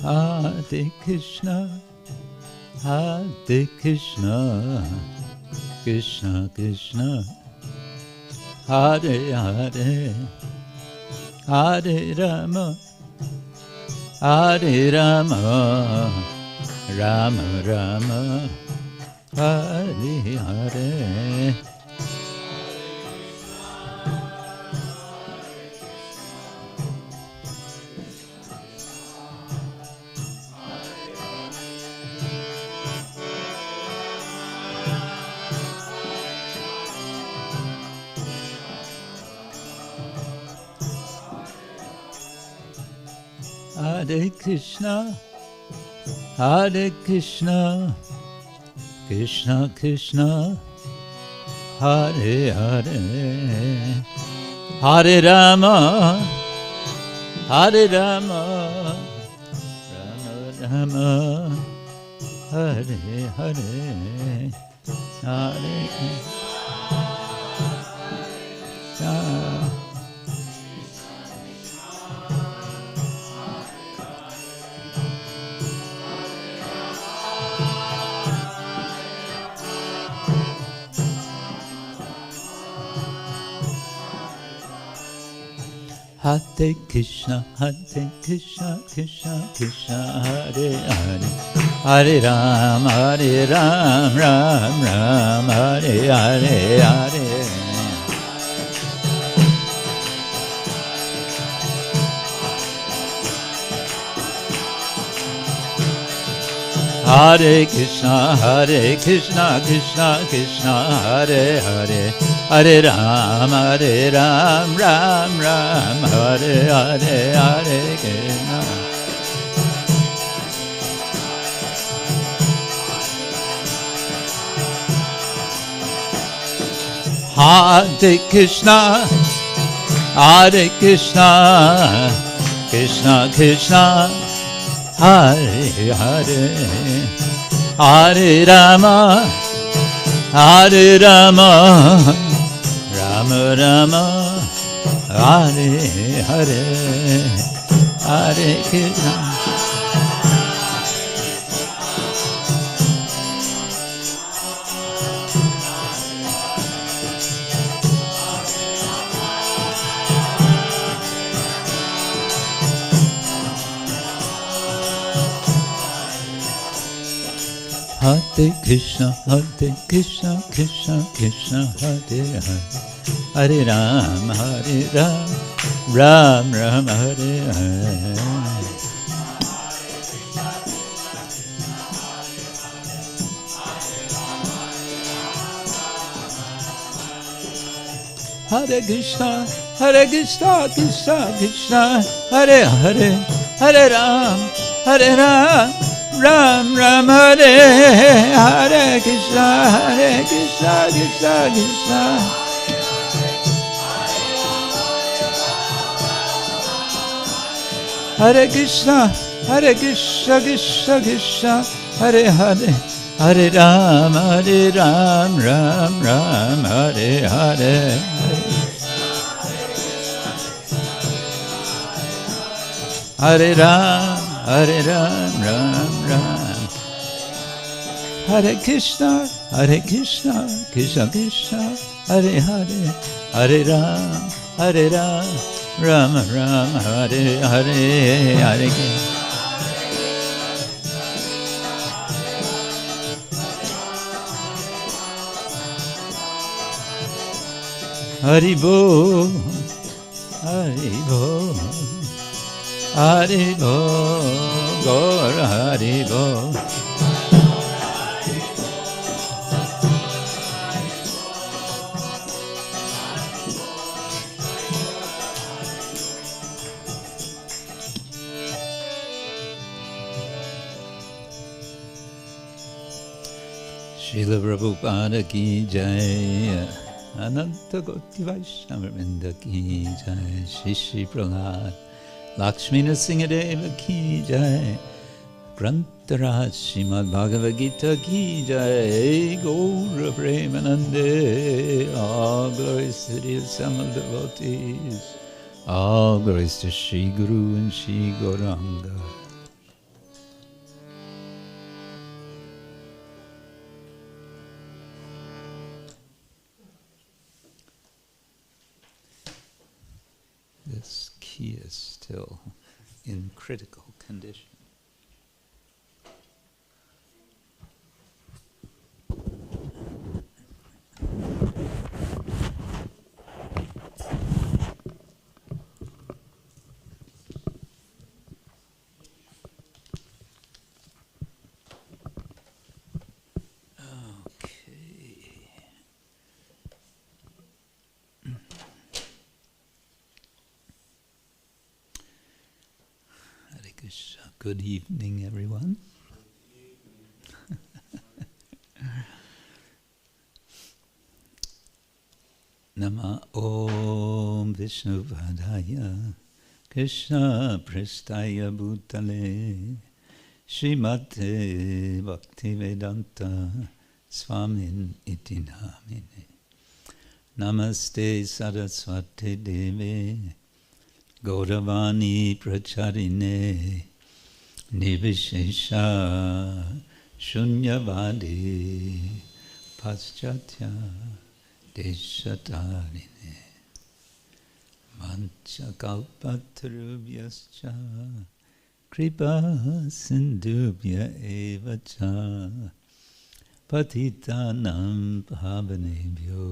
Hare Krishna, Hare Krishna, Krishna Krishna, Hare Hare, Hare Rama, Hare Rama, Rama Rama, Hare Hare. Hare Krishna, Hare Krishna, Krishna Krishna, Hare Hare, Hare Rama, Hare Rama, Rama Rama, Hare Hare, Hare Krishna. Hare Krishna, Hare Krishna, Krishna Krishna, Hare Hare, Hare Ram, Hare Ram, Ram Ram, Hare Hare, Hare. Hare Krishna, Krishna Krishna, Hare Hare, Hare Ram, Ram Ram, Hare Hare, Hare Krishna. Hare Krishna, Krishna Krishna, Hare Hare, Hare Rama, Rama Rama, Hare Hare, Hare Krishna. Hare Krishna, Krishna Krishna, Hare Hare, Hare Ram, Ram Ram, Hare Hare. Hare Krishna, Krishna Krishna, Hare Hare, Hare Ram, Ram Ram, Hare Hare, Krishna Krishna Krishna. Hare Krishna, Krishna Krishna, Hare Hare, Hare Ram, Ram Ram, Hare Hare. Hare Ram, Ram Ram. Hare Krishna, Krishna Krishna, Hare Hare, Hare Ram, Ram Ram, Hare Hare, Hare Krishna. Hari Bol, Hari Bol, Hari Bol, Gaur Hari Bol. Srila Prabhupada ki jai, Ananta Koti Vaishnava Vrinda ki jai, Shri Prahlad Lakshmi Nrsingadeva ki jai, Grantaraj Srimad Bhagavad-gita ki jai, Gaura Premanande, all glories to the assembled devotees, all glories to Shri Guru and Shri Gauranga. he is still in critical condition. Good evening, everyone. Nama Om Vishnu-padaya Krishna Prasthaya Bhutale Śrīmate Bhakti-vedanta Swamin iti namine. Namaste Saraswate Deve Gauravani Pracharine Nivishesha Shunyavadi Paschatya Deshatarine Manchakalpatarubhyascha Kripa Sindhubhya evacha Patitanam Pavanebhyo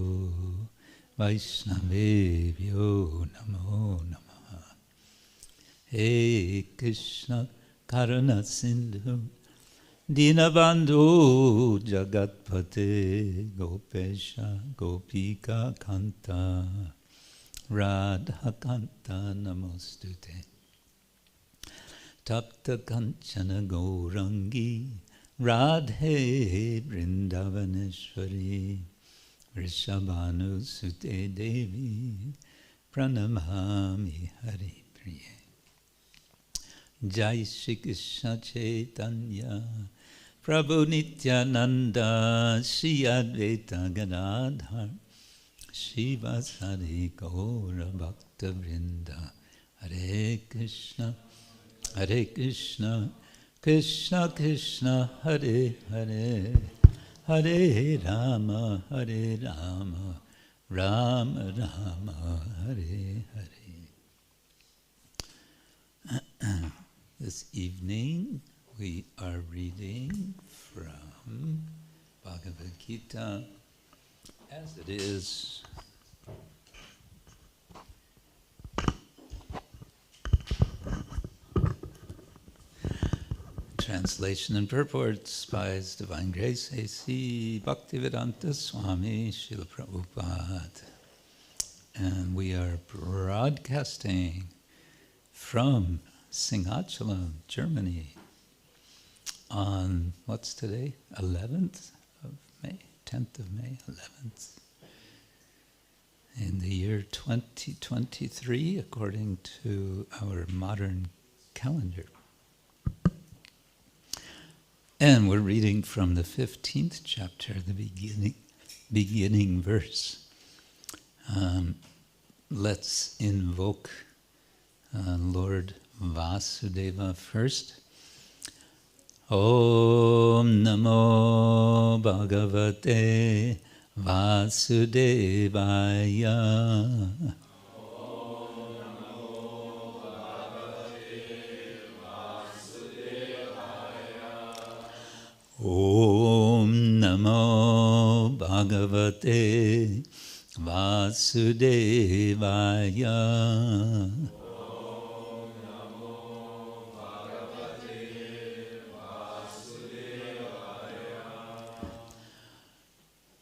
Vaishnavebhyo Namo Namaha. Hey Krishna Karana Sindhu Dinabandhu Jagatpate Gopesha Gopika Kanta Radha Kanta Namostute Tapta Kanchana Gaurangi Radhe Vrindavaneshwari Vrishabhanu Sute Devi Pranamami Hari Priye. Jai Shri Krishna Chaitanya Prabhu Nityananda Shri Advaita Gadadhar Shri Vasari Gaura Bhakta Vrinda. Hare Krishna Krishna Krishna Hare Hare Hare Rama Rama Rama Hare Hare. This evening we are reading from Bhagavad-gita as it is translation and purports by His Divine Grace A.C. Bhaktivedanta Swami Srila Prabhupada. And we are broadcasting from Simhachalam, Germany, on, what's today? 11th of May? 10th of May? 11th. In the year 2023, according to our modern calendar. And we're reading from the 15th chapter, the beginning verse. Let's invoke Lord Vasudeva first. Om Namo Bhagavate Vasudevaya. Om Namo Bhagavate Vasudevaya.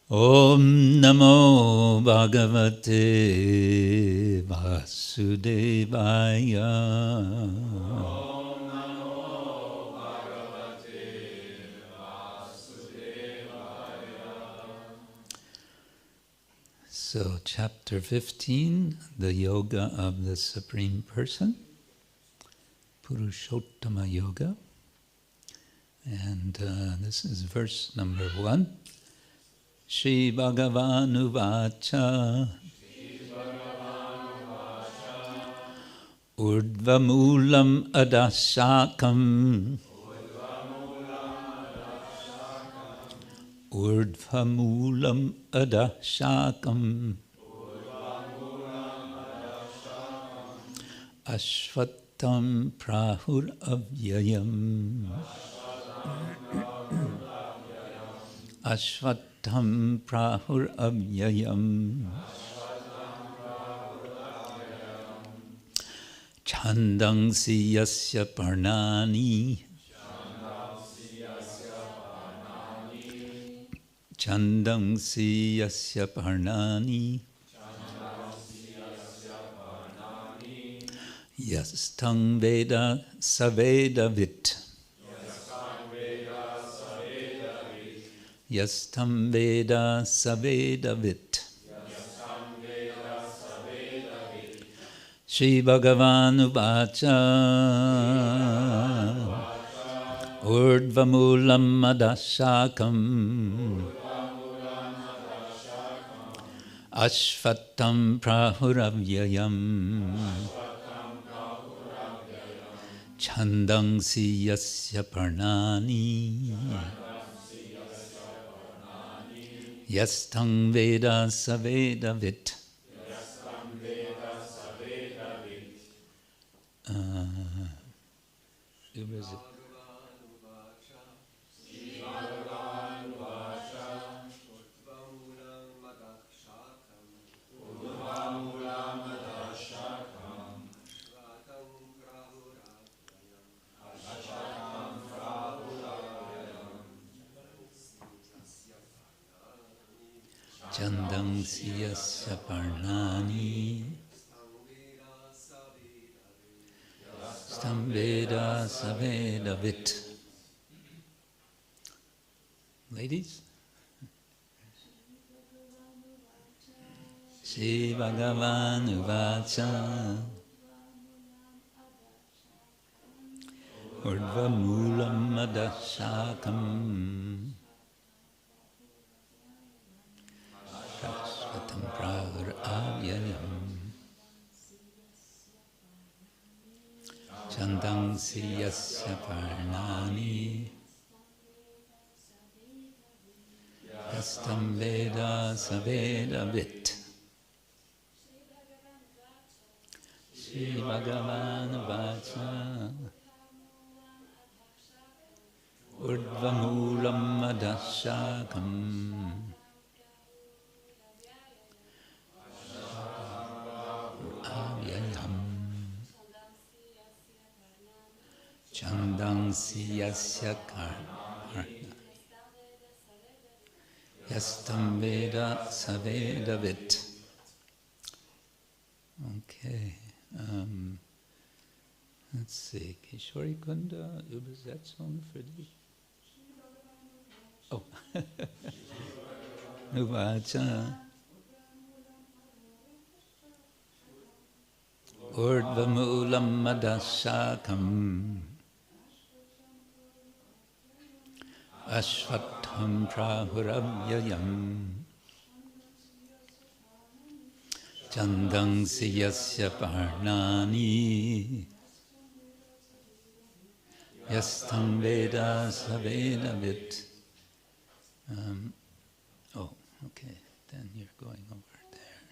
Om Namo Bhagavate Vasudevaya. So, chapter 15, the yoga of the Supreme Person, Purushottama Yoga. And this is verse number 1. śrī-bhagavān uvāca ūrdhva-mūlam adhaḥ-śākham ūrdhva-mūlam adhaḥ-śākham aśvatthaṁ prāhur avyayam. Aśvatthaṁ prāhur avyayam. Chandāṁsi yasya parṇāni. Chandāṁsi yasya parṇāni. Yastāṁ veda sa veda-vit. Yastāṁ veda sa veda-vit. śrī-bhagavān uvāca ūrdhva-mūlam adhaḥ-śākham aśvatthaṁ prāhur avyayam chandāṁsi yasya parṇāni yastāṁ veda sa veda-vit. Chandāṁsi yasya parṇāni yastāṁ veda sa veda-vit. Ladies? śrī-bhagavān uvāca ūrdhva-mūlam adhaḥ-śākham prāhur avyayam chandāṁsi yasya parṇāni yastāṁ veda sa veda-vit. śrī-bhagavān uvāca ūrdhva-mūlam adhaḥ-śākham avyayam chandāṁsi yasya karma yastāṁ veda sa veda-vit. Okay. Let's see. Kishori Kunda, Übersetzung für dich. Oh. Uvāca ūrdhva-mūlam adhaḥ-śākham aśvatthaṁ prāhur avyayam chandāṁsi yasya parṇāni yastāṁ veda sa veda-vit. Oh, okay. Then you're going over there.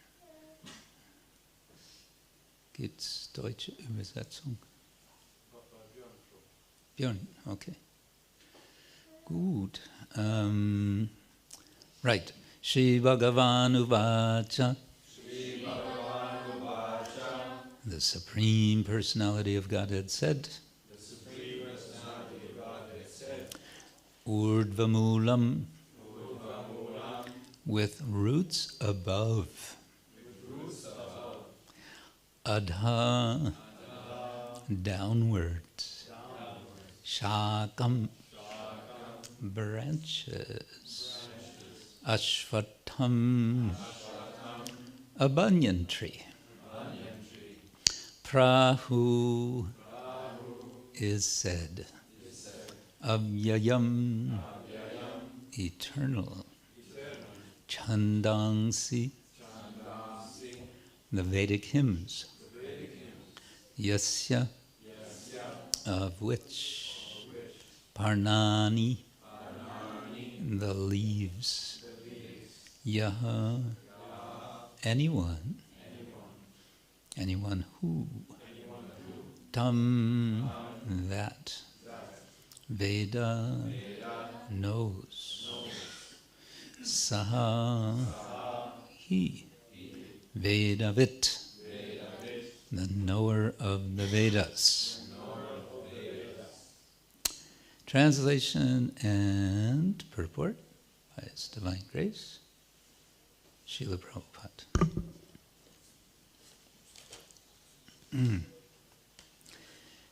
Gibt's deutsche Übersetzung? Björn, okay. Gut. Right. śrī-bhagavān uvāca. The Supreme Personality of Godhead said, ūrdhva-mūlam, with roots above, adhaḥ, downwards, śākham, branches, aśvatthaṁ, a banyan tree. Prāhur is said, avyayam, eternal, chandāṁsi, the Vedic hymns, yasya, of which, parṇāni, the leaves, yaha, anyone who, Tam, that. Veda, knows. Saha, he. Veda-vit, the knower of the Vedas. Translation and purport by His Divine Grace, Srila Prabhupada.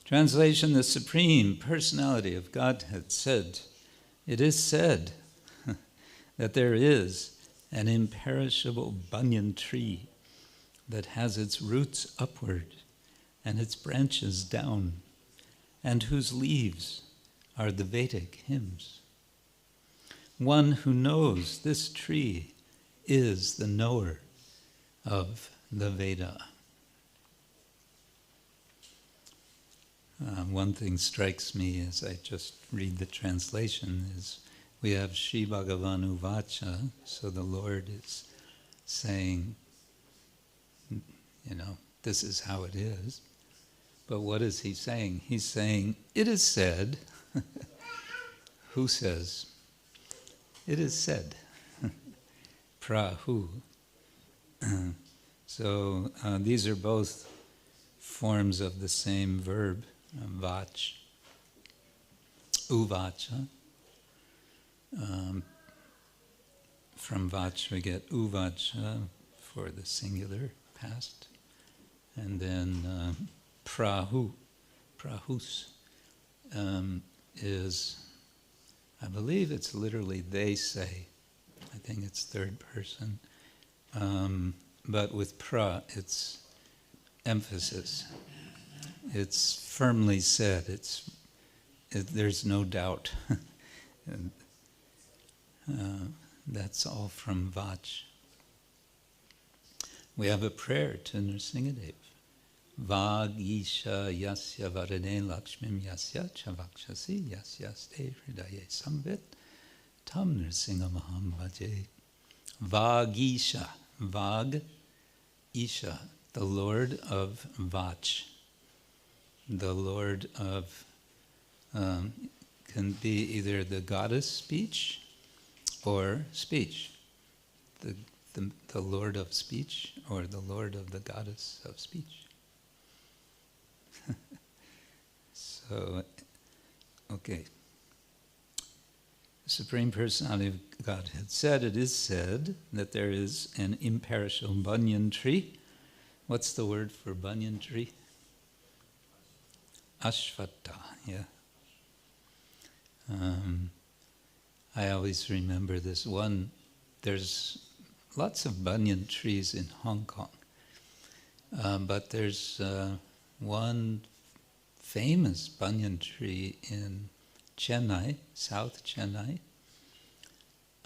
Translation: the Supreme Personality of Godhead said, "It is said that there is an imperishable banyan tree that has its roots upward and its branches down, and whose leaves are the Vedic hymns. One who knows this tree is the knower of the Veda." One thing strikes me as I just read the translation is we have śrī-bhagavān ūvāca, so the Lord is saying, this is how it is. But what is He saying? He's saying, it is said. Who says? It is said. Prāhur. So these are both forms of the same verb, vach, uvāca. From vach we get uvāca for the singular past, and then prāhus is, I believe it's literally they say. I think it's third person, but with it's emphasis. It's firmly said. There's no doubt. And, that's all from Vach. We have a prayer to Nrsingadev. Vāg-īśa yasya varane lakshmim yasya chavakshasi yasya ste hridaye samvit tam nrsingamaham bhaje. Vāg-īśa, Vāg-īśa, the Lord of Vach. The Lord of, can be either the goddess speech or speech. The Lord of speech or the Lord of the goddess of speech. So, okay. The Supreme Personality of Godhead said, it is said that there is an imperishable banyan tree. What's the word for banyan tree? Aśvatthaṁ, yeah. I always remember this one. There's lots of banyan trees in Hong Kong, but there's one famous banyan tree in Chennai, South Chennai,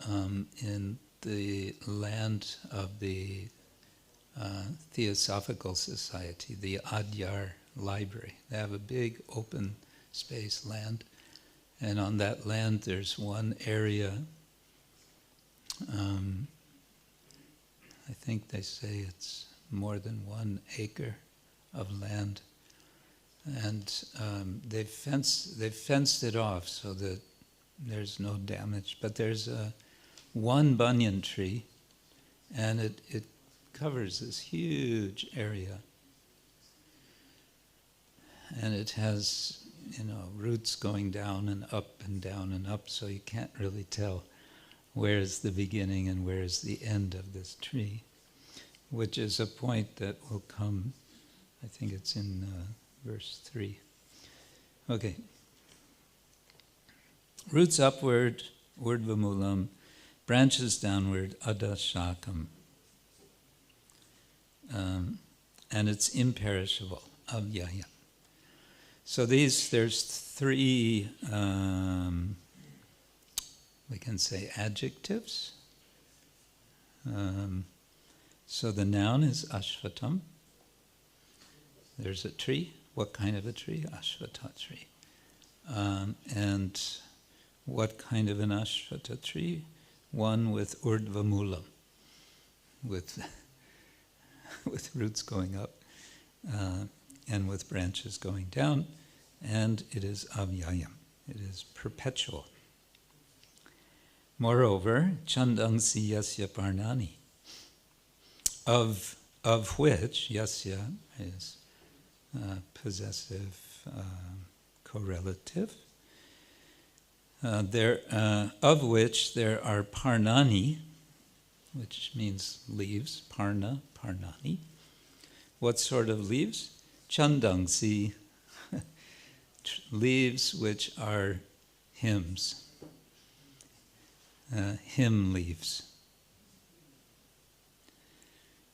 in the land of the Theosophical Society, the Adyar Library. They have a big open space land, and on that land there's one area, I think they say it's more than 1 acre of land, and they've fenced it off so that there's no damage. But there's one banyan tree, and it covers this huge area, and it has roots going down and up and down and up, so you can't really tell where's the beginning and where's the end of this tree, which is a point that will come, I think it's in verse 3. Okay. Roots upward, ūrdhva-mūlam, branches downward, adhaḥ-śākham. And it's imperishable, avyayam. So there's 3, we can say adjectives. So the noun is aśvatthaṁ. There's a tree. What kind of a tree? Aśvattha tree. And what kind of an aśvattha tree? One with ūrdhva-mūlam, with roots going up. and with branches going down, and it is avyayam. It is perpetual. Moreover, chandāṁsi yasya parṇāni, of which yasya is possessive correlative, of which there are parṇāni, which means leaves, parṇāni. What sort of leaves? Chandāṁsi, leaves which are hymns, hymn leaves.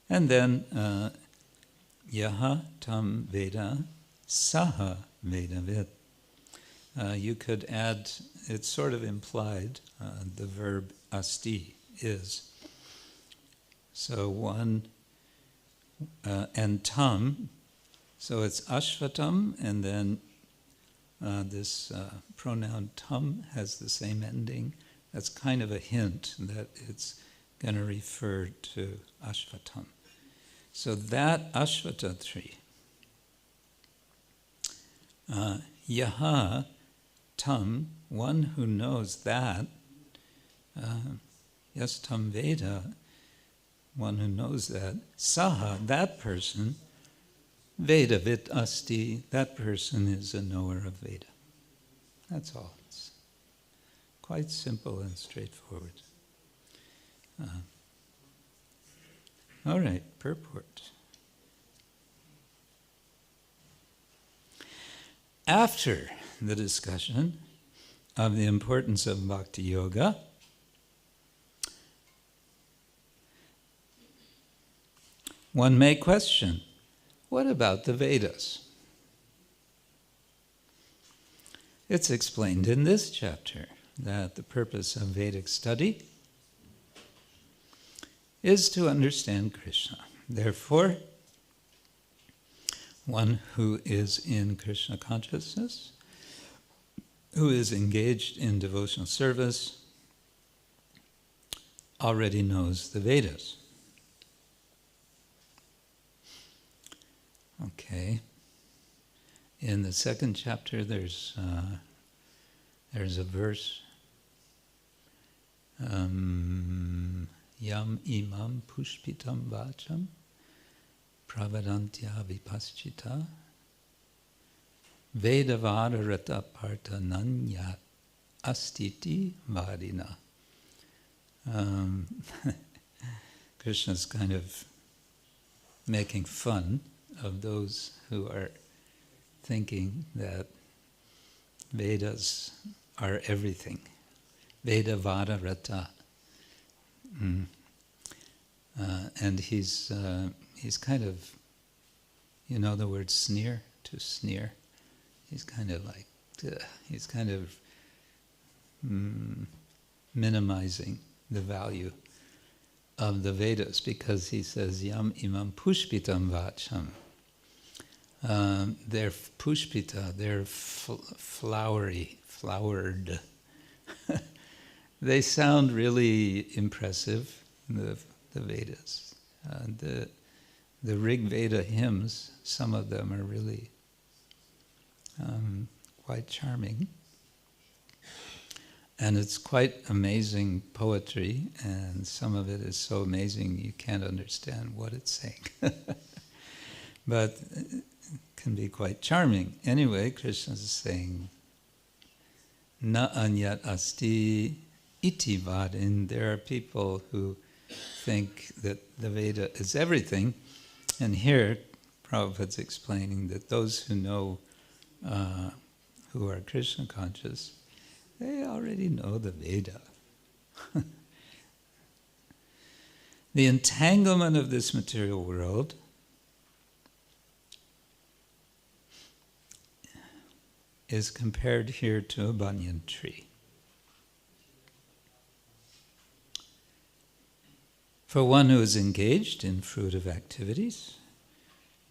And then, yaha tam veda saha veda-vit. You could add, it's sort of implied, the verb asti, is. So one, and tam, so it's aśvatthaṁ, and then this pronoun tam has the same ending. That's kind of a hint that it's going to refer to aśvatthaṁ. So that aśvattha tree, yaha tam, one who knows that, yes tam veda, one who knows that, saha, that person, veda-vit asti, that person is a knower of Veda. That's all. It's quite simple and straightforward. All right, purport. After the discussion of the importance of bhakti-yoga, one may question, what about the Vedas? It's explained in this chapter that the purpose of Vedic study is to understand Krishna. Therefore, one who is in Krishna consciousness, who is engaged in devotional service, already knows the Vedas. Okay. In the second chapter, there's a verse. Yam imam pushpitam vācam pravadantya vipaschita veda-vādarata partananya astiti vadina. Krishna's kind of making fun of those who are thinking that Vedas are everything. Veda-vādarata. And he's kind of, you know the word sneer, to sneer? He's kind of like, he's kind of minimizing the value of the Vedas, because he says, yam imam pushpitam vācam. They're pushpita, they're flowered. They sound really impressive, the Vedas. The Rig Veda hymns, some of them are really quite charming. And it's quite amazing poetry, and some of it is so amazing you can't understand what it's saying. But it can be quite charming. Anyway, Krishna is saying, na anyat asti iti vadin. There are people who think that the Veda is everything. And here, Prabhupada's explaining that those who know, who are Krishna conscious, they already know the Veda. The entanglement of this material world is compared here to a banyan tree. For one who is engaged in fruitive activities,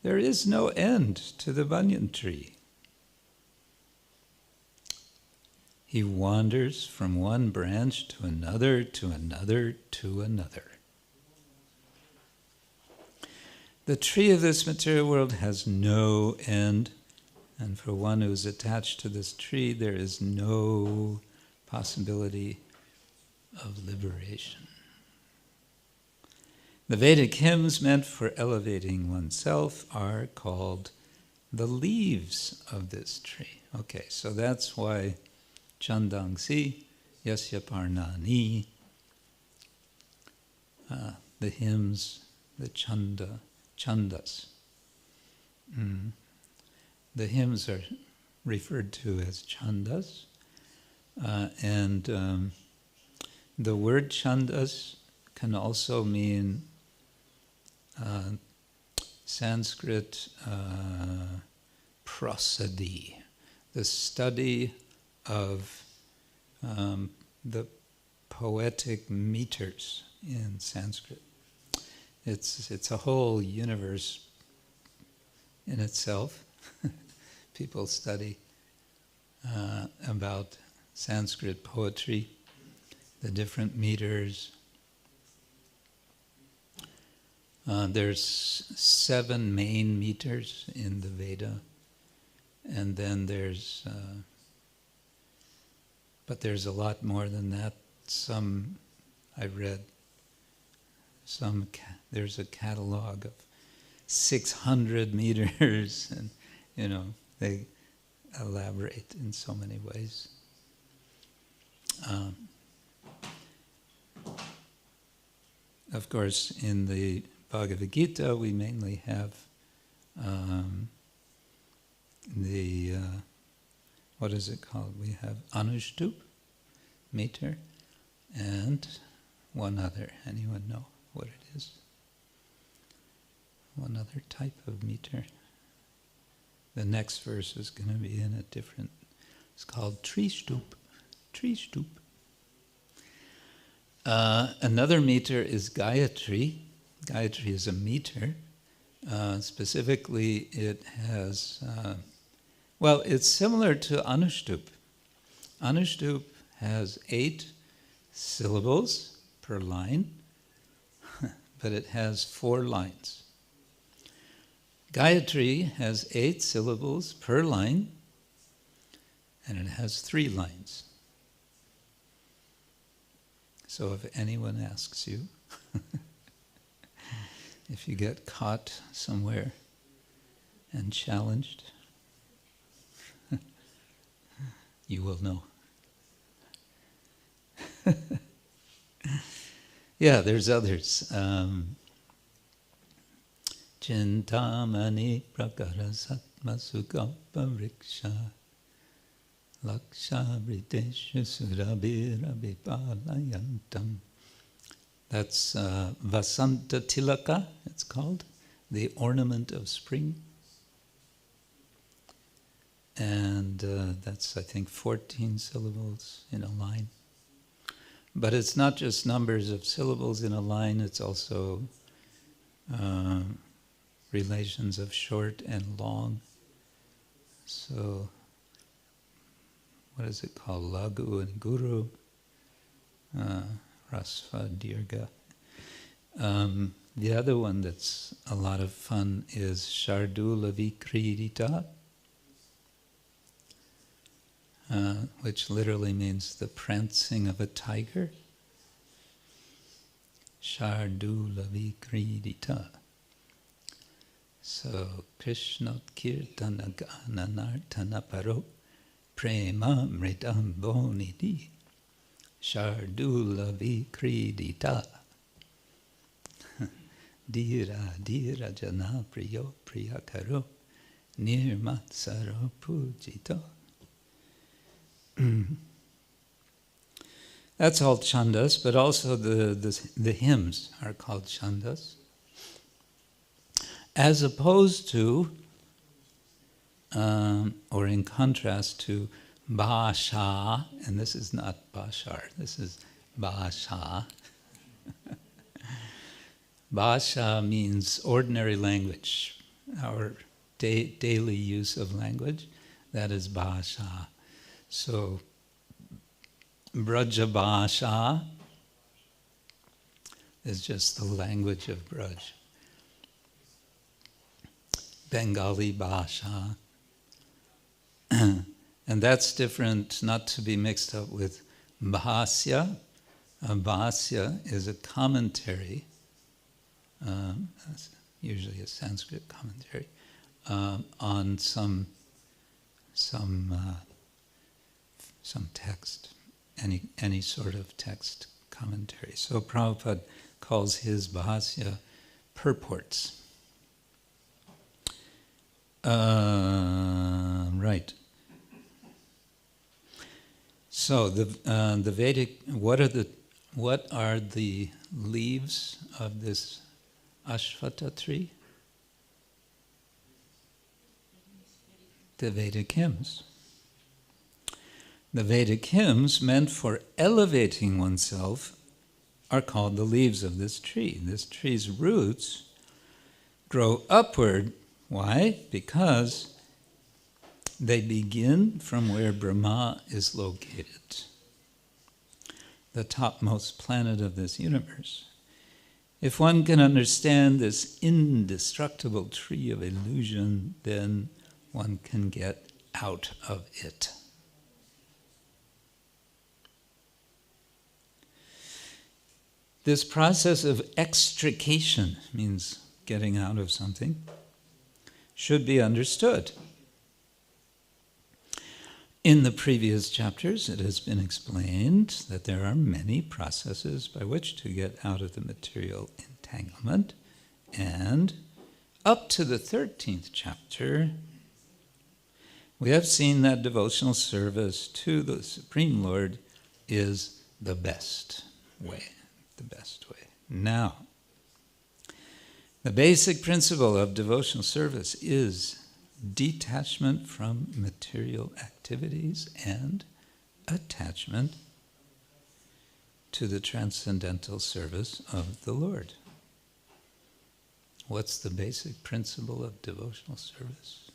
there is no end to the banyan tree. He wanders from one branch to another, to another, to another. The tree of this material world has no end, and for one who is attached to this tree, there is no possibility of liberation. The Vedic hymns meant for elevating oneself are called the leaves of this tree. Okay, so that's why chandāṁsi, yasya, parṇāni, the hymns, the chandas. The hymns are referred to as chandas, and the word chandas can also mean Sanskrit prosody, the study of the poetic meters in Sanskrit. It's a whole universe in itself. People study about Sanskrit poetry, the different meters. There's 7 main meters in the Veda, and then there's but there's a lot more than that. Some I read. There's a catalog of 600 meters, and they elaborate in so many ways. Of course, in the Bhagavad-gita, we mainly have what is it called? We have anushtup meter and one other. Anyone know what it is? One other type of meter. The next verse is going to be in a different. It's called trishtup. Trishtup. Another meter is Gayatri. Gayatri is a meter. Specifically, it has, it's similar to Anushtup. Anushtup has 8 syllables per line, but it has 4 lines. Gayatri has 8 syllables per line, and it has 3 lines. So if anyone asks you, if you get caught somewhere and challenged, you will know. Yeah, there's others. Chintamani prakara satma sukapariksha laksha briteshu surabhira vipalayantam. That's Vasanta Tilaka, it's called, the ornament of spring. And that's, I think, 14 syllables in a line. But it's not just numbers of syllables in a line, it's also relations of short and long. So, what is it called? Lagu and Guru. Rasva, Dirga. The other one that's a lot of fun is Shardula Vikridita, which literally means the prancing of a tiger. Shardula Vikridita. So, Krishna Kirtana Gananartana Paro Prema Mridam Bonidi. Shardula Vikridita. Dira Jana Priyo Priyakaro Nirmatsaro Pujita. That's all chandas, but also the hymns are called chandas. As opposed to, or in contrast to, bhasha, and this is not bashar, this is bhasha. Bhasha means ordinary language, our daily use of language, that is bhasha. So, Braja Bhasha is just the language of Braj. Bengali Bhasha. And that's different, not to be mixed up with Bhāsya. Bhāsya is a commentary, usually a Sanskrit commentary, on some text, any sort of text commentary. So Prabhupada calls his Bhāsya purports. Right. So the Vedic, what are the leaves of this aśvattha tree? The Vedic hymns. The Vedic hymns meant for elevating oneself are called the leaves of this tree. This tree's roots grow upward. Why? Because they begin from where Brahmā is located, the topmost planet of this universe. If one can understand this indestructible tree of illusion, then one can get out of it. This process of extrication, means getting out of something, should be understood. In the previous chapters, it has been explained that there are many processes by which to get out of the material entanglement, and up to the 13th chapter, we have seen that devotional service to the Supreme Lord is the best way. The best way. Now, the basic principle of devotional service is detachment from material activities and attachment to the transcendental service of the Lord. What's the basic principle of devotional service?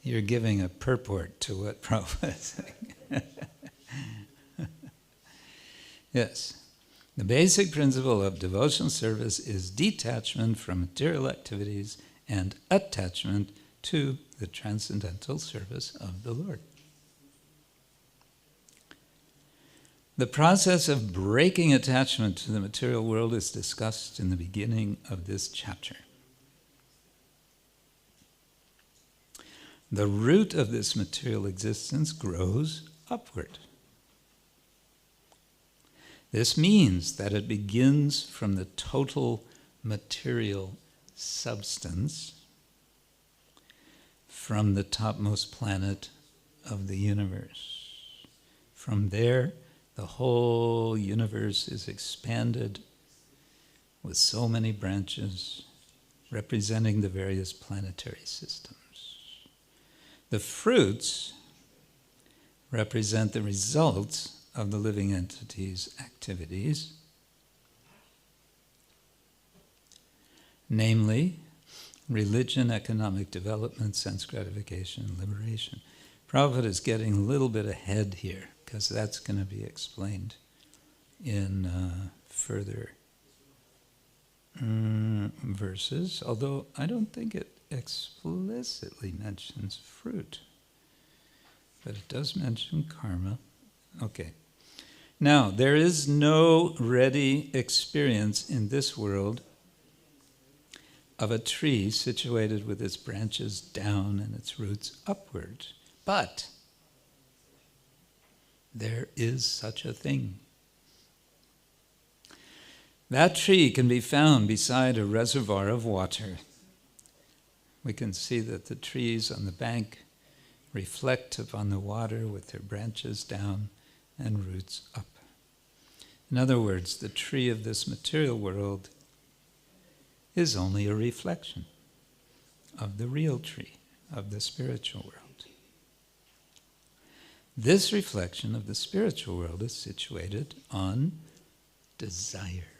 You're giving a purport to what Prabhupada is saying. Yes. The basic principle of devotional service is detachment from material activities and attachment to the transcendental service of the Lord. The process of breaking attachment to the material world is discussed in the beginning of this chapter. The root of this material existence grows upward. This means that it begins from the total material substance, from the topmost planet of the universe. From there, the whole universe is expanded with so many branches representing the various planetary systems. The fruits represent the results of the living entity's activities, namely religion, economic development, sense gratification, and liberation. Prabhupada is getting a little bit ahead here, because that's going to be explained in further verses, although I don't think it explicitly mentions fruit, but it does mention karma. Okay. Now, there is no ready experience in this world of a tree situated with its branches down and its roots upward, but there is such a thing. That tree can be found beside a reservoir of water. We can see that the trees on the bank reflect upon the water with their branches down and roots up. In other words, the tree of this material world is only a reflection of the real tree of the spiritual world. This reflection of the spiritual world is situated on desire.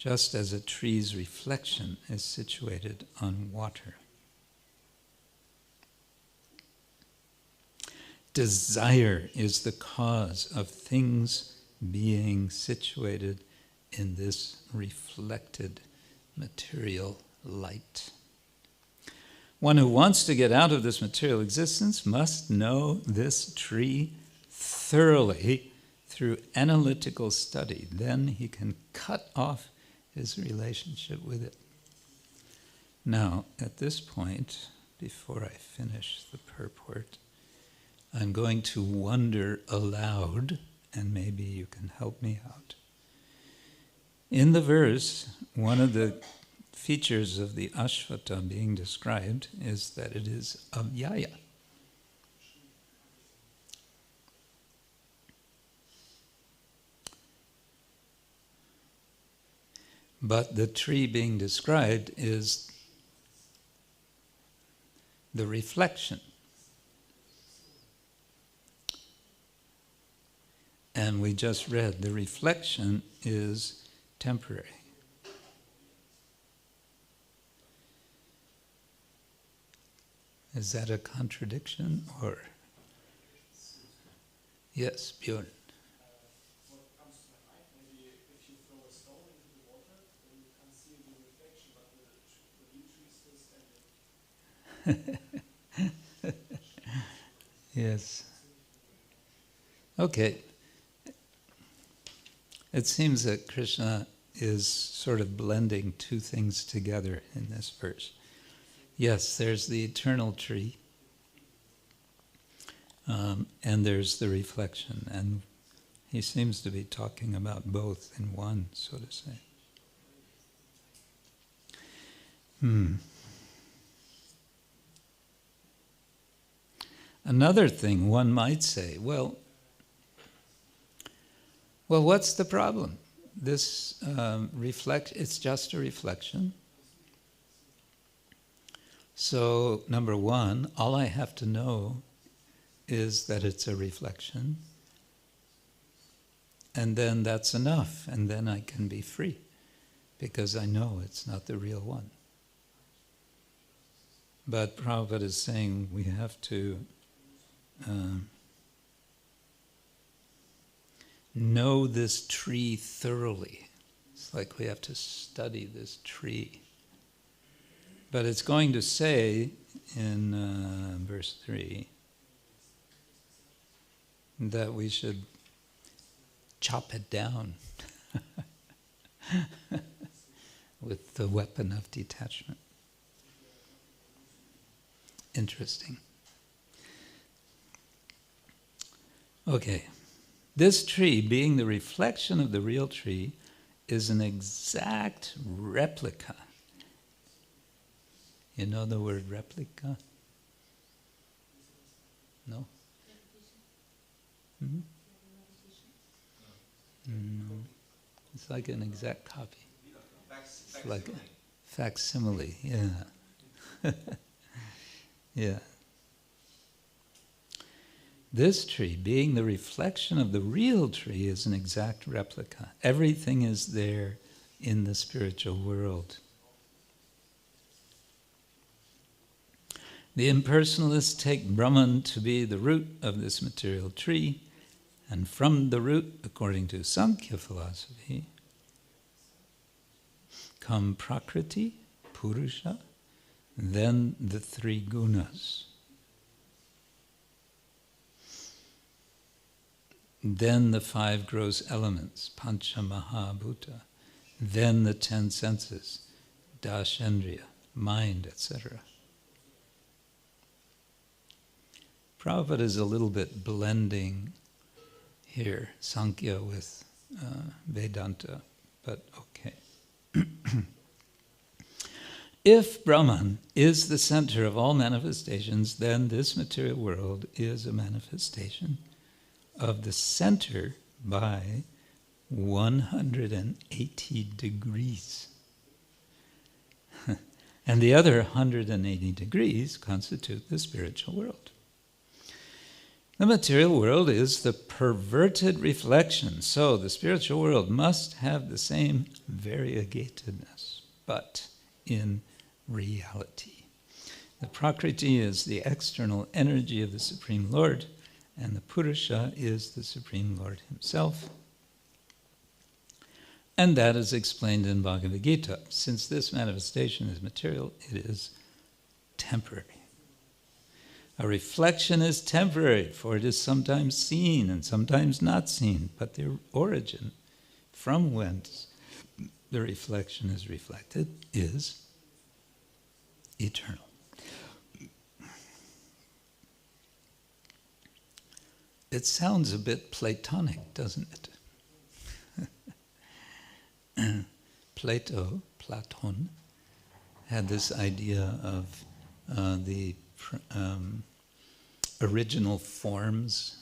just as a tree's reflection is situated on water. Desire is the cause of things being situated in this reflected material light. One who wants to get out of this material existence must know this tree thoroughly through analytical study. Then he can cut off his relationship with it. Now, at this point, before I finish the purport, I'm going to wonder aloud, and maybe you can help me out. In the verse, one of the features of the aśvatthaṁ being described is that it is avyaya. But the tree being described is the reflection. And we just read the reflection is temporary. Is that a contradiction or? Yes, Bjorn. What comes to my mind, maybe if you throw a stone into the water, then you can see the reflection, but the leaf tree is still standing. Yes. Okay. It seems that Krishna is sort of blending two things together in this verse. Yes, there's the eternal tree, and there's the reflection, and he seems to be talking about both in one, so to say. Another thing one might say, well, what's the problem? This it's just a reflection. So, number one, all I have to know is that it's a reflection. And then that's enough, and then I can be free, because I know it's not the real one. But Prabhupada is saying we have to know this tree thoroughly. It's like we have to study this tree. But it's going to say in verse 3 that we should chop it down with the weapon of detachment. Interesting. Okay. This tree, being the reflection of the real tree, is an exact replica. You know the word replica? No? Mm-hmm. No. It's like an exact copy. It's like a facsimile, yeah. Yeah. This tree, being the reflection of the real tree, is an exact replica. Everything is there in the spiritual world. The impersonalists take Brahman to be the root of this material tree, and from the root, according to Sankhya philosophy, come Prakriti, Purusha, then the three gunas. Then the 5 gross elements, Pancha Mahabhuta, then the 10 senses, Dashendriya, mind, etc. Prabhupada is a little bit blending here, Sankhya with Vedanta, but okay. If Brahman is the center of all manifestations, then this material world is a manifestation of the center by 180 degrees. And the other 180 degrees constitute the spiritual world. The material world is the perverted reflection, so the spiritual world must have the same variegatedness, but in reality. The Prakriti is the external energy of the Supreme Lord, and the Purusha is the Supreme Lord himself. And that is explained in Bhagavad-gita. Since this manifestation is material, it is temporary. A reflection is temporary, for it is sometimes seen and sometimes not seen, but the origin from whence the reflection is reflected is eternal. It sounds a bit Platonic, doesn't it? Platon, had this idea of the original forms.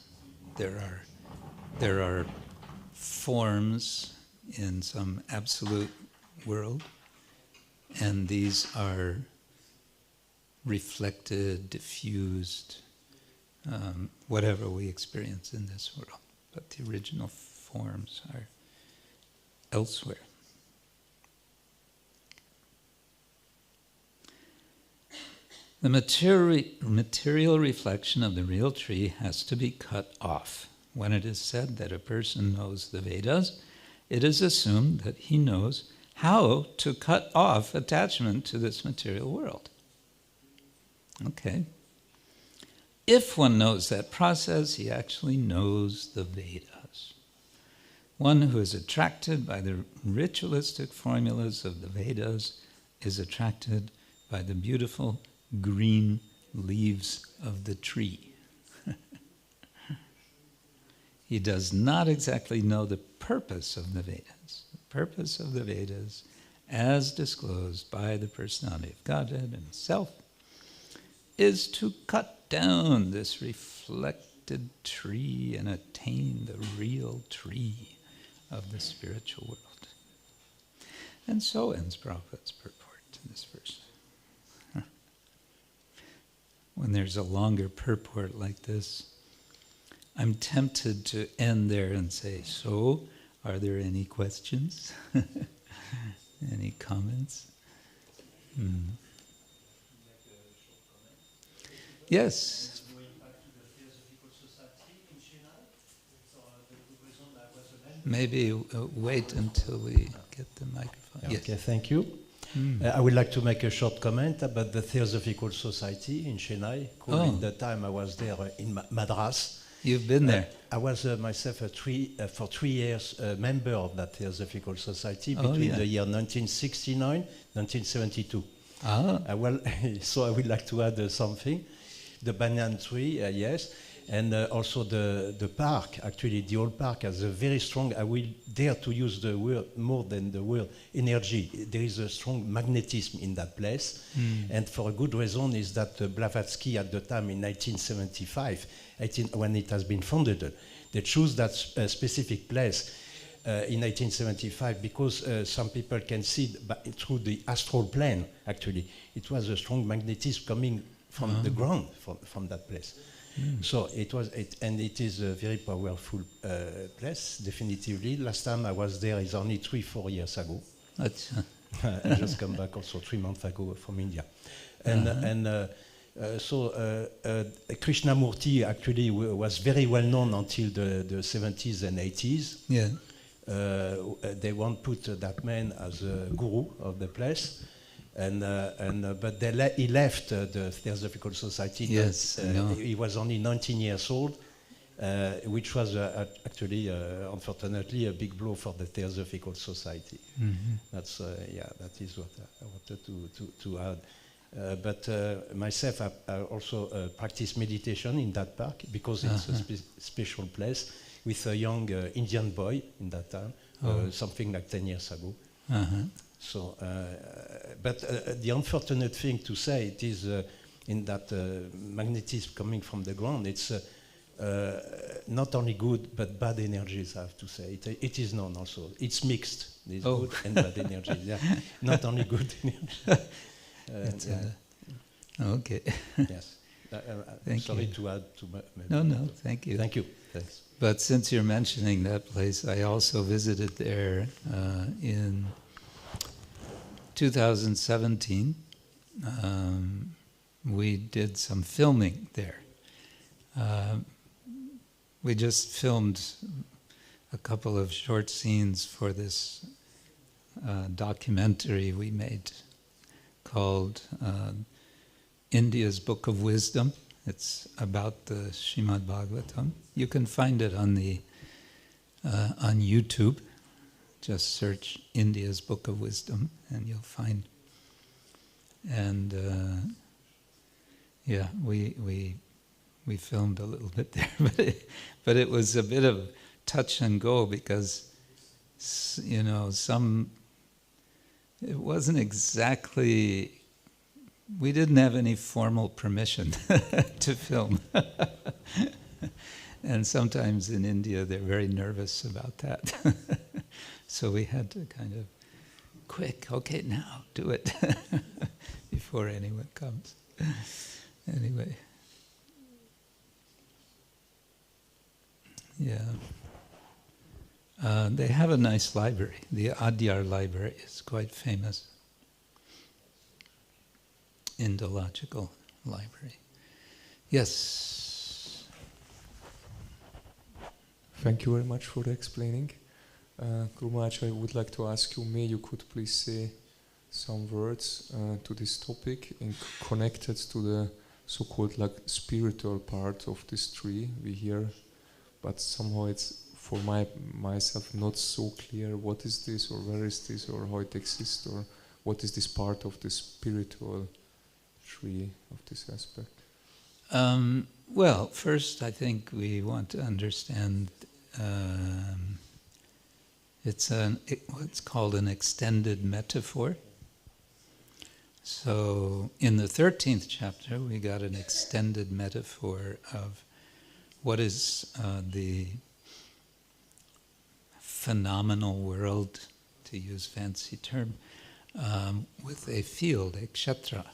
There are forms in some absolute world, and these are reflected, diffused, whatever we experience in this world. But the original forms are elsewhere. The material reflection of the real tree has to be cut off. When it is said that a person knows the Vedas, it is assumed that he knows how to cut off attachment to this material world. Okay. If one knows that process, he actually knows the Vedas. One who is attracted by the ritualistic formulas of the Vedas is attracted by the beautiful green leaves of the tree. He does not exactly know the purpose of the Vedas. The purpose of the Vedas, as disclosed by the Personality of Godhead himself, is to cut down this reflected tree and attain the real tree of the spiritual world. And so ends Prabhupada's purport to this verse. When there's a longer purport like this, I'm tempted to end there and say, so, are there any questions? Any comments? Yes. Maybe wait until we get the microphone. Okay, Yes. thank you. I would like to make a short comment about the Theosophical Society in Chennai. In the time I was there in Madras. You've been there. I was myself for 3 years a member of that Theosophical Society between the year 1969 1972. So I would like to add something. The banyan tree, yes, and also the park. Actually, the old park has a very strong, I will dare to use the word more than the word energy. There is a strong magnetism in that place. And for a good reason is that Blavatsky at the time in 1975, when it has been founded, they chose that specific place in 1975 because some people can see through the astral plane, actually. It was a strong magnetism coming from the ground, from that place. So it was, and it is a very powerful place, definitively. Last time I was there is only 3-4 years ago. I just come back also 3 months ago from India. So Krishnamurti actually was very well known until the 70s and 80s. Yeah. They won't put that man as a guru of the place. But he left the Theosophical Society. Yes, he was only 19 years old, which was actually, unfortunately, a big blow for the Theosophical Society. That is what I wanted to add. But myself, I also practice meditation in that park because it's a special place with a young Indian boy in that time, something like 10 years ago. So, but the unfortunate thing to say it is in that magnetism coming from the ground, it's not only good but bad energies, I have to say. It is known also. It's mixed. There's good and bad energies. Yeah. Not only good energy. Okay. Yes. Sorry you. to add to my... No, thank you. Thank you. Thanks. But since you're mentioning that place, I also visited there in 2017. We did some filming there. We just filmed a couple of short scenes for this documentary we made called India's Book of Wisdom. It's about the śrī-bhagavān. You can find it on YouTube. Just search India's Book of Wisdom and you'll find. And yeah, we filmed a little bit there, but it was a bit of touch and go because it wasn't exactly. We didn't have any formal permission to film. And sometimes in India they're very nervous about that. So we had to kind of, quick, okay, now, do it, before anyone comes. Anyway. Yeah. They have a nice library. The Adyar library is quite famous. Indological library. Yes. Thank you very much for the explaining. Guru-Maharaj, I would like to ask you, may you could please say some words to this topic connected to the so-called spiritual part of this tree we hear, but somehow it's for myself not so clear what is this or where is this or how it exists or what is this part of the spiritual tree of this aspect? Well, first I think we want to understand what's called an extended metaphor. So in the 13th chapter we got an extended metaphor of what is the phenomenal world, to use fancy term, with a field, a kshetra.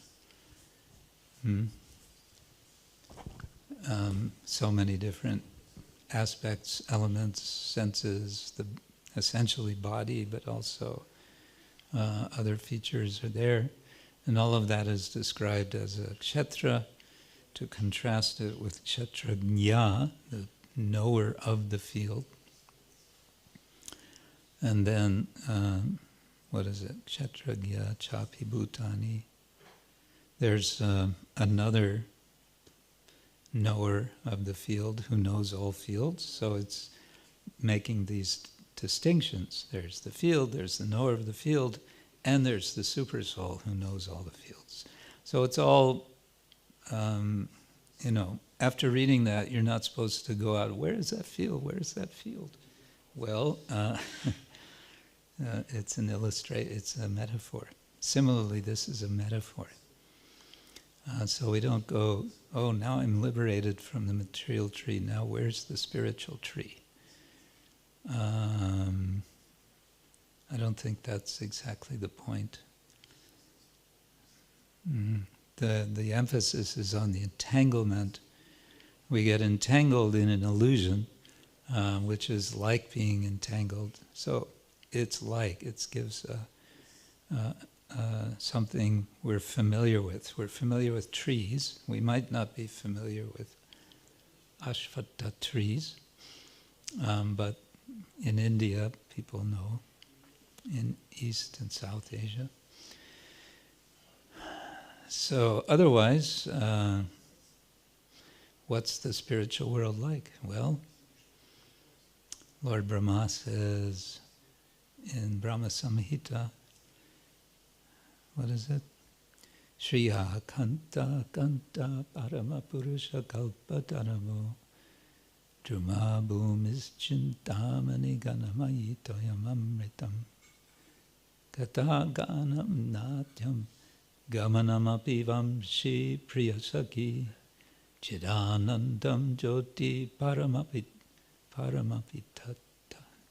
So many different aspects, elements, senses, the essentially body, but also other features are there. And all of that is described as a kshetra, to contrast it with kshetrajñā, the knower of the field. And then, what is it? Kshetrajñā chapi bhutani. There's another knower of the field who knows all fields. So it's making these distinctions. There's the field, there's the knower of the field, and there's the super soul who knows all the fields. So it's all, after reading that, you're not supposed to go out, where is that field? Where is that field? Well, it's it's a metaphor. Similarly, this is a metaphor. So we don't go, oh, now I'm liberated from the material tree, now where's the spiritual tree? I don't think that's exactly the point. The emphasis is on the entanglement. We get entangled in an illusion, which is like being entangled. So it's like, it gives something we're familiar with. We're familiar with trees. We might not be familiar with aśvatthaṁ trees, but in India, people know, in East and South Asia. So otherwise, what's the spiritual world like? Well, Lord Brahmā says in Brahma Samhita, what is it? Shriya kanta kanta parama purusha kalpataramo druma bhumis chintamani ganamayi toyam amritam kata ganam natyam gamanam apivam shri priyasaki chidanandam jyoti paramapitata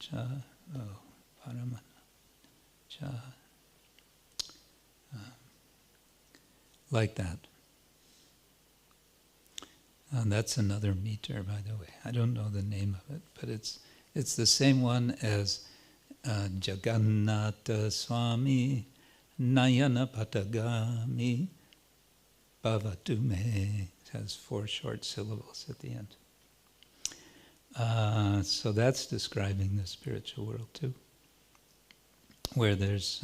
cha paramana cha. Like that. And that's another meter, by the way. I don't know the name of it, but it's the same one as Jagannatha Swami Nayana Patagami Bhavatu Me. It has 4 short syllables at the end. So that's describing the spiritual world too, where there's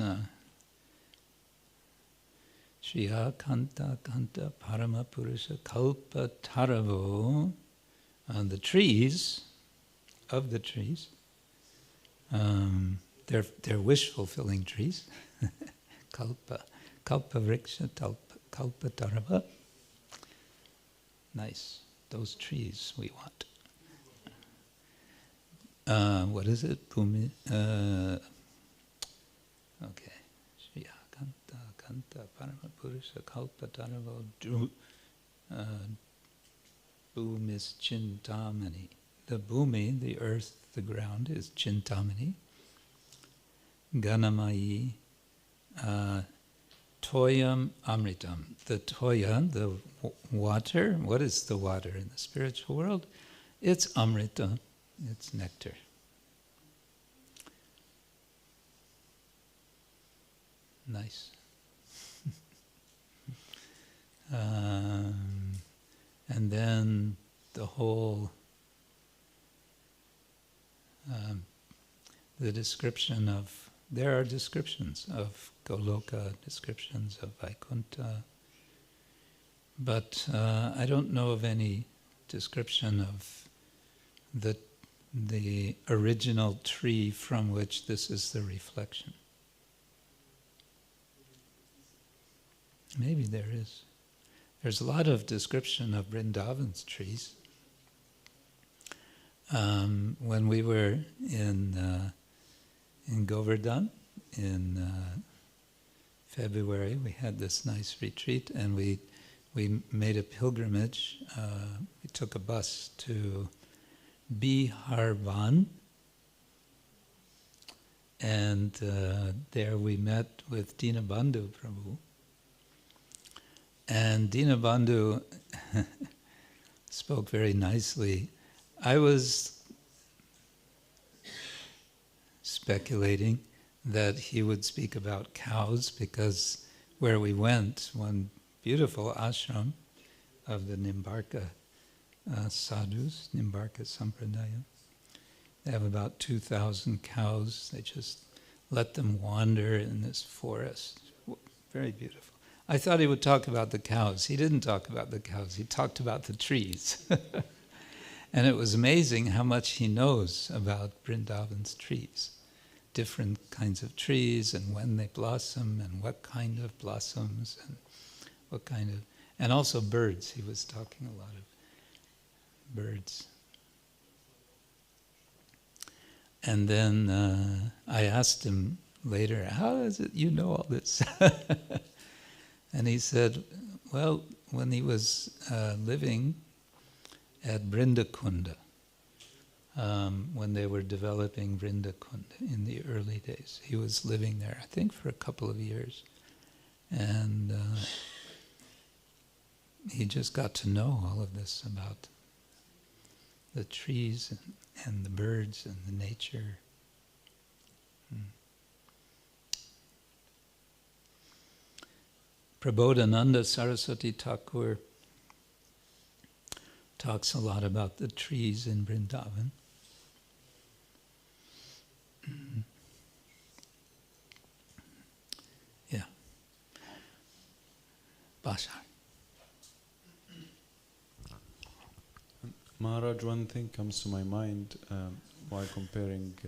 Shriya Kanta Kanta Parama Purusha Kalpa Taravo, the trees, of the trees, they're wish-fulfilling trees. Kalpa Vriksha Kalpa Tarava. Nice, those trees we want. What is it? Bhumi. Okay. Shriya Kanta Kanta Parama Purusha Kalpa Taravo Bhumis Chintamani. The bhumi, the earth, the ground, is Chintamani. Ganamayi Toyam Amritam. The toya, the water. What is the water in the spiritual world? It's Amrita. It's nectar. Nice. And then the whole, the description of, there are descriptions of Goloka, descriptions of Vaikuntha, but I don't know of any description of the original tree from which this is the reflection. Maybe there is. There's a lot of description of Vrindavan's trees. When we were in Govardhan in February, we had this nice retreat, and we made a pilgrimage. We took a bus to Biharvan, and there we met with Dinabandhu Prabhu. And Dinabandhu spoke very nicely. I was speculating that he would speak about cows, because where we went, one beautiful ashram of the Nimbarka sadhus, Nimbarka Sampradaya, they have about 2,000 cows. They just let them wander in this forest. Very beautiful. I thought he would talk about the cows. He didn't talk about the cows. He talked about the trees. And it was amazing how much he knows about Vrindavan's trees. Different kinds of trees, and when they blossom, and what kind of blossoms, and what kind of... And also birds. He was talking a lot of birds. And then I asked him later, how is it you know all this? And he said, well, when he was living at Vrindakunda, when they were developing Vrindakunda in the early days, he was living there, I think, for a couple of years. And he just got to know all of this about the trees and the birds and the nature. Prabodhananda Saraswati Thakur talks a lot about the trees in Vrindavan. Yeah. Bashar. Maharaj, one thing comes to my mind while comparing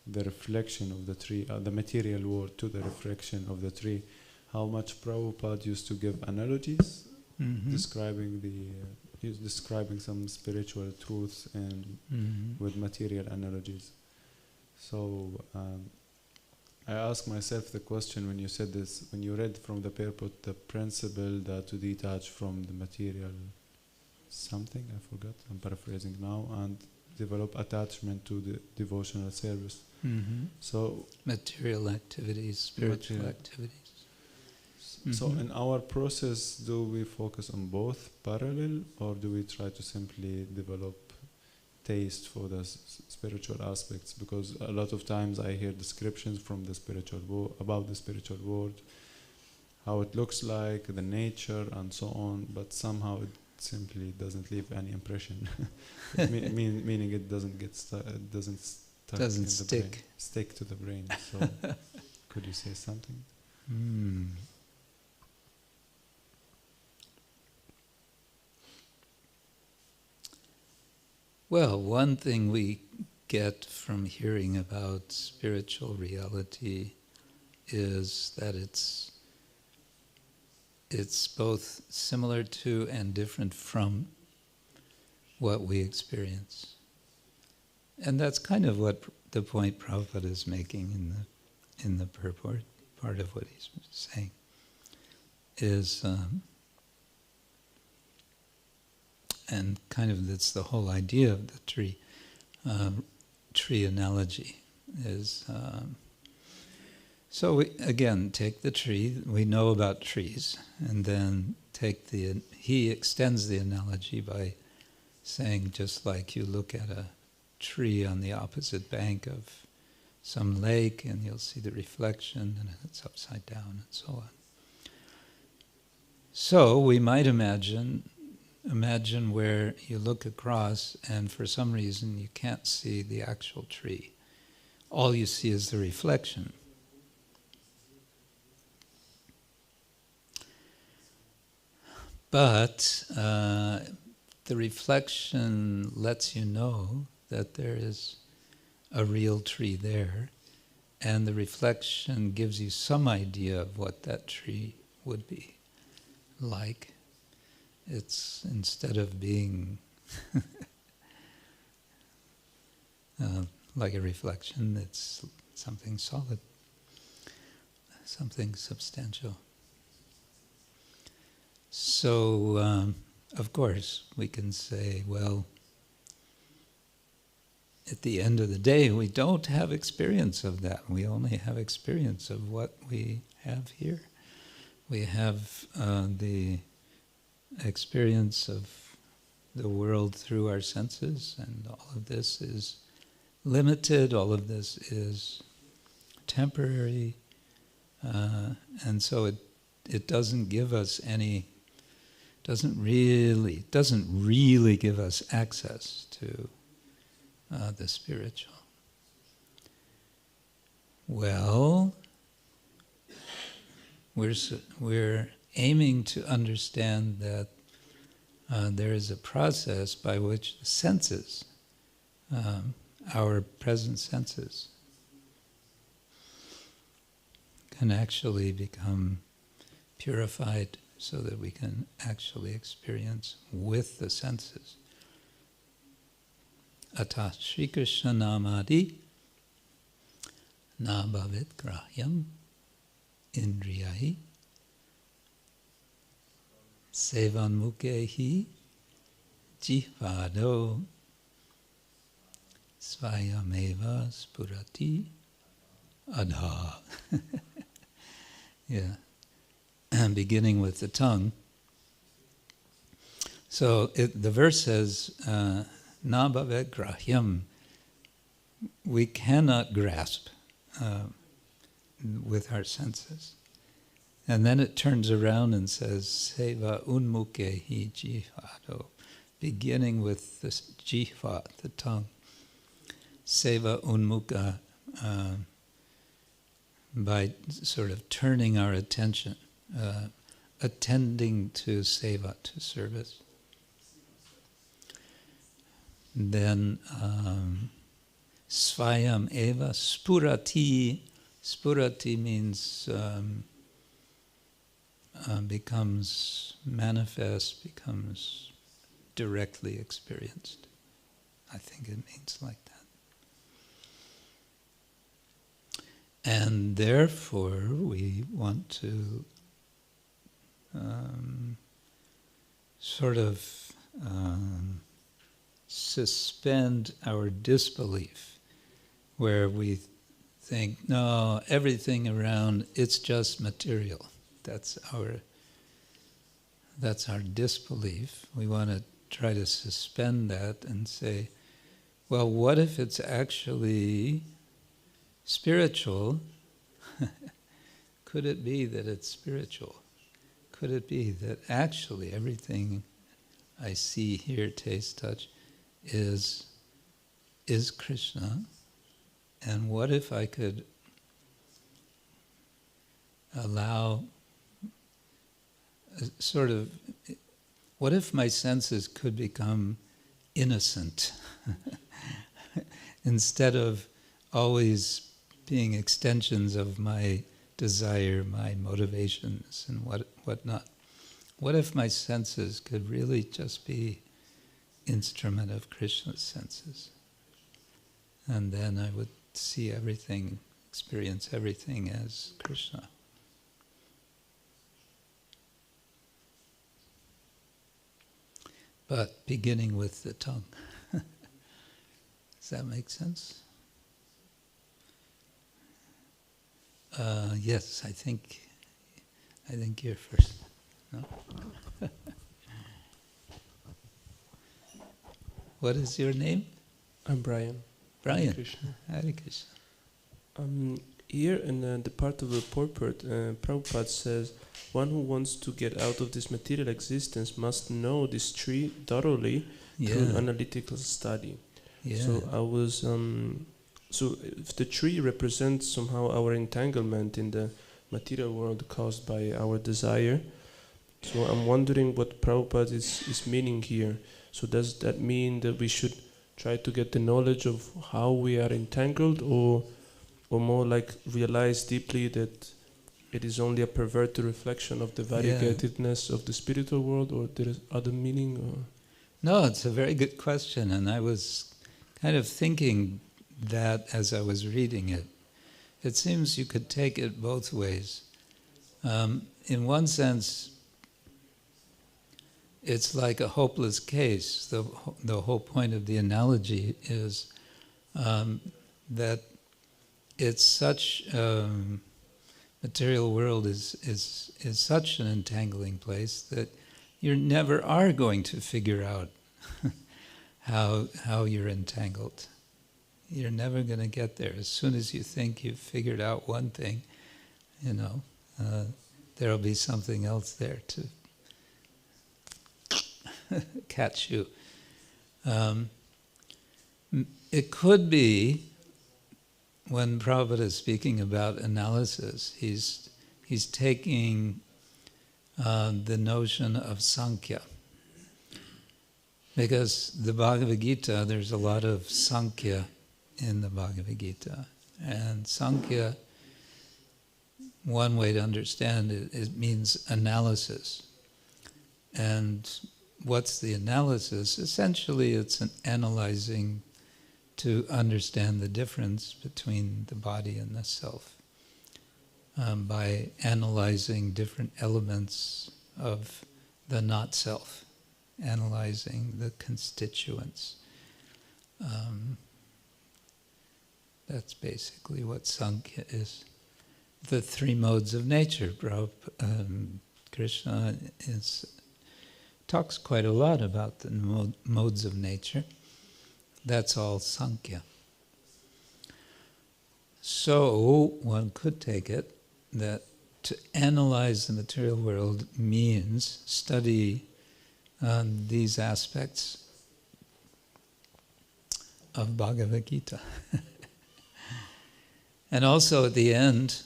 the reflection of the tree, the material world, to the reflection of the tree. How much Prabhupada used to give analogies, describing describing some spiritual truths and with material analogies. So I asked myself the question when you said this, when you read from the Purport, the principle that to detach from the material something, I forgot, I'm paraphrasing now, and develop attachment to the devotional service. So material activities, spiritual activities. So in our process, do we focus on both parallel, or do we try to simply develop taste for the spiritual aspects? Because a lot of times I hear descriptions from the spiritual world, about the spiritual world, how it looks like, the nature and so on, but somehow it simply doesn't leave any impression. Meaning it doesn't get stick to the brain. So could you say something? Well, one thing we get from hearing about spiritual reality is that it's both similar to and different from what we experience. And that's kind of what the point Prabhupada is making in the purport. Part of what he's saying is, and kind of that's the whole idea of the tree analogy is, so we, again, take the tree, we know about trees, and then he extends the analogy by saying, just like you look at a tree on the opposite bank of some lake and you'll see the reflection and it's upside down and so on. So we might imagine where you look across and for some reason you can't see the actual tree. All you see is the reflection. But the reflection lets you know that there is a real tree there, and the reflection gives you some idea of what that tree would be like. It's, instead of being like a reflection, it's something solid, something substantial. So, of course, we can say, well, at the end of the day, we don't have experience of that. We only have experience of what we have here. We have the experience of the world through our senses, and all of this is limited, all of this is temporary, and so it doesn't give us doesn't really give us access to the spiritual. Well, we're aiming to understand that there is a process by which the senses, our present senses, can actually become purified so that we can actually experience with the senses. Atah Shri Krishna namadi na bhavet grahyam indriyahi sevanmukehi jihvado svayameva spurati adhaḥ. Yeah. And beginning with the tongue. So the verse says, na bhavet grahyam, we cannot grasp with our senses. And then it turns around and says, seva unmukehi jihvado, beginning with the jihva, the tongue. Seva unmukha, by sort of turning our attention, attending to seva, to service. Then svayam eva spurati. Spurati means becomes manifest, becomes directly experienced. I think it means like that. And therefore we want to sort of suspend our disbelief, where we think, no, everything around, it's just material. That's our disbelief. We want to try to suspend that and say, well, what if it's actually spiritual? Could it be that it's spiritual? Could it be that actually everything I see, hear, taste, touch is Krishna? And what if I could allow what if my senses could become innocent instead of always being extensions of my desire, my motivations, and whatnot? What if my senses could really just be instrument of Krishna's senses? And then I would see everything, experience everything as Krishna. But beginning with the tongue. Does that make sense? Yes, I think you're first. No? What is your name? I'm Brian. Brian. Hare Krishna. Hare Krishna. Here in the part of the purport, Prabhupada says, one who wants to get out of this material existence must know this tree thoroughly through analytical study. Yeah. So I was, so if the tree represents somehow our entanglement in the material world caused by our desire, so I'm wondering what Prabhupada is meaning here. So does that mean that we should try to get the knowledge of how we are entangled, or more like realize deeply that it is only a perverted reflection of the variegatedness of the spiritual world, or there is other meaning? Or? No, it's a very good question, and I was kind of thinking that as I was reading it. It seems you could take it both ways. In one sense, it's like a hopeless case. The whole point of the analogy is that it's such material world is such an entangling place that you never are going to figure out how you're entangled. You're never going to get there. As soon as you think you've figured out one thing, there'll be something else there to catch you. It could be, when Prabhupada is speaking about analysis, he's taking the notion of Sankhya. Because the Bhagavad-gita, there's a lot of Sankhya in the Bhagavad-gita. And Sankhya, one way to understand it, it means analysis. And what's the analysis? Essentially, it's an analyzing to understand the difference between the body and the self. By analyzing different elements of the not-self, analyzing the constituents. That's basically what Sankhya is. The three modes of nature. Krishna talks quite a lot about the modes of nature. That's all Sankhya. So one could take it that to analyze the material world means study these aspects of Bhagavad-gita. And also at the end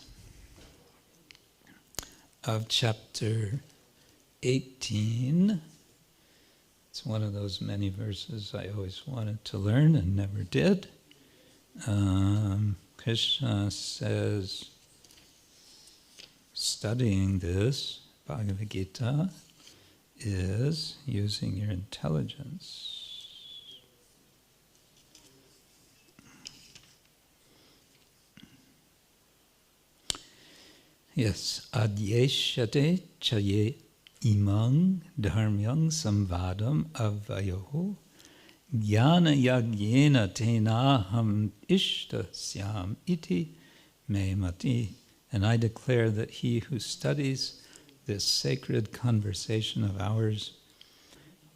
of chapter 18, it's one of those many verses I always wanted to learn and never did. Krishna says, studying this Bhagavad-gita is using your intelligence. Yes, adhyayate chaye imang dharmyang samvadam avayoho jnana yagyena tenaham ishtasyam iti me mati. And I declare that he who studies this sacred conversation of ours,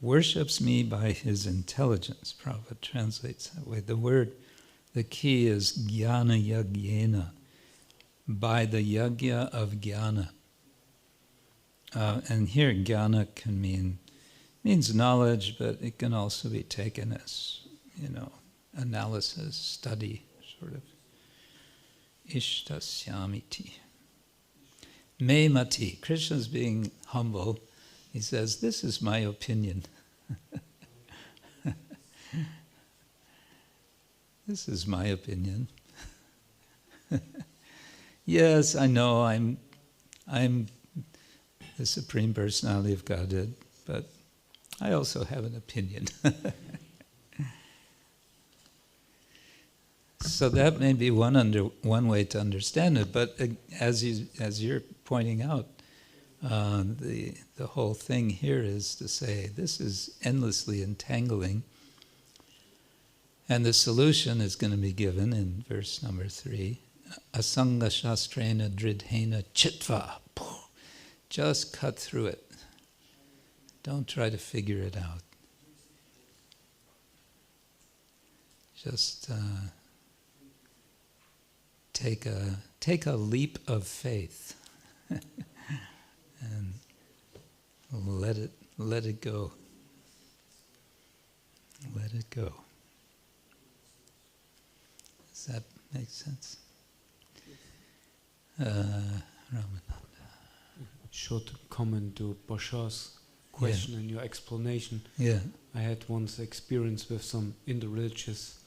worships me by his intelligence. Prabhupada translates that way. The key is jnana yagyena, by the yagya of jnana. And here jnana means knowledge, but it can also be taken as, analysis, study, sort of. Ishtasyamiti. Me mati. Krishna's being humble. He says, this is my opinion. This is my opinion. Yes, I know I'm the Supreme Personality of Godhead, but I also have an opinion. So that may be one way to understand it, but as you're pointing out, the whole thing here is to say this is endlessly entangling, and the solution is going to be given in verse number 3. Asanga shastrena dridhena chitva. Just cut through it. Don't try to figure it out. Just take a leap of faith and let it go. Let it go. Does that make sense? Ramananda. Short comment to Bashar's question and your explanation. Yeah. I had once experience with some interreligious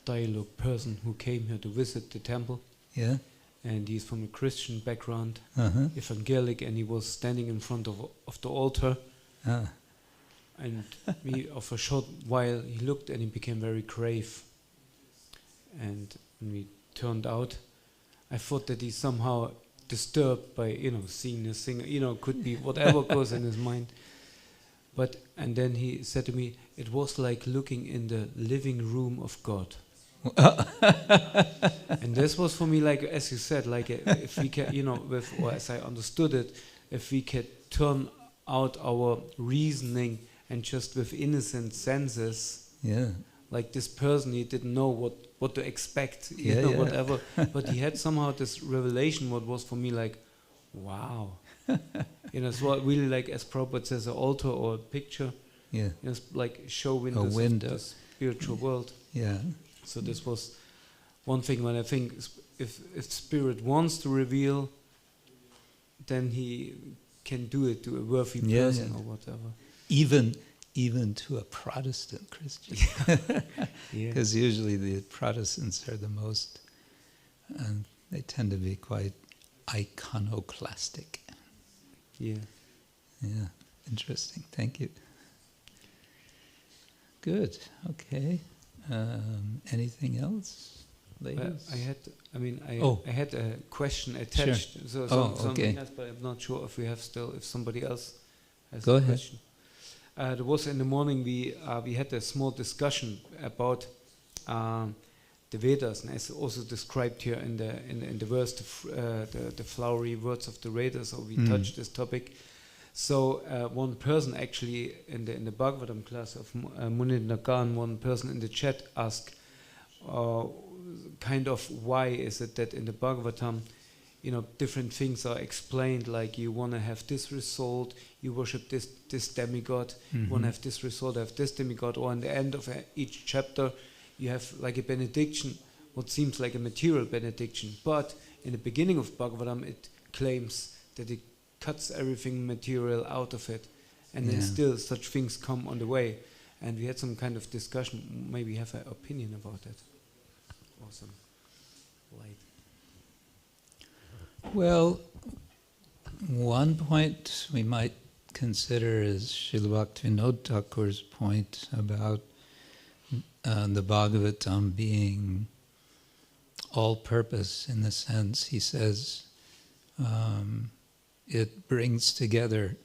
dialogue person who came here to visit the temple. Yeah. And he's from a Christian background, Uh-huh. evangelic, and he was standing in front of the altar. Ah. And of a short while, he looked and he became very grave. And when we turned out, I thought that he's somehow disturbed by, seeing this thing, could be whatever goes in his mind. And then he said to me, it was like looking in the living room of God. And this was for me, like, as you said, like if we can, or as I understood it, if we can turn out our reasoning and just with innocent senses, Yeah. like this person, he didn't know what to expect, whatever, but he had somehow this revelation, what was for me like, wow. It's what really, like, as Prabhupada says, an altar or a picture, Yeah. it's like show windows of the spiritual world. Yeah. So this was one thing when I think if Spirit wants to reveal, then he can do it to a worthy person or whatever. Even to a Protestant Christian. Because usually the Protestants are the most, they tend to be quite iconoclastic. Yeah. Yeah, interesting. Thank you. Good. Okay. Anything else, ladies? I had a question attached. Sure. So something okay. else, but I'm not sure if we have still. If somebody else has Go a ahead. question. There was in the morning we had a small discussion about the Vedas, and as also described here in the verse, the flowery words of the Vedas. So we touched this topic. So one person actually in the Bhagavatam class of Munindra Khan, one person in the chat asked, kind of why is it that in the Bhagavatam, different things are explained, like you want to have this result, you worship this demigod, you want to have this result, have this demigod, or in the end of each chapter, you have like a benediction, what seems like a material benediction, but in the beginning of Bhagavatam, it claims that it cuts everything material out of it, and then still such things come on the way. And we had some kind of discussion, maybe you have an opinion about that. Awesome. Light. Well, one point we might consider is Srila Bhaktivinoda Thakur's point about the Bhagavatam being all-purpose in the sense, he says, it brings together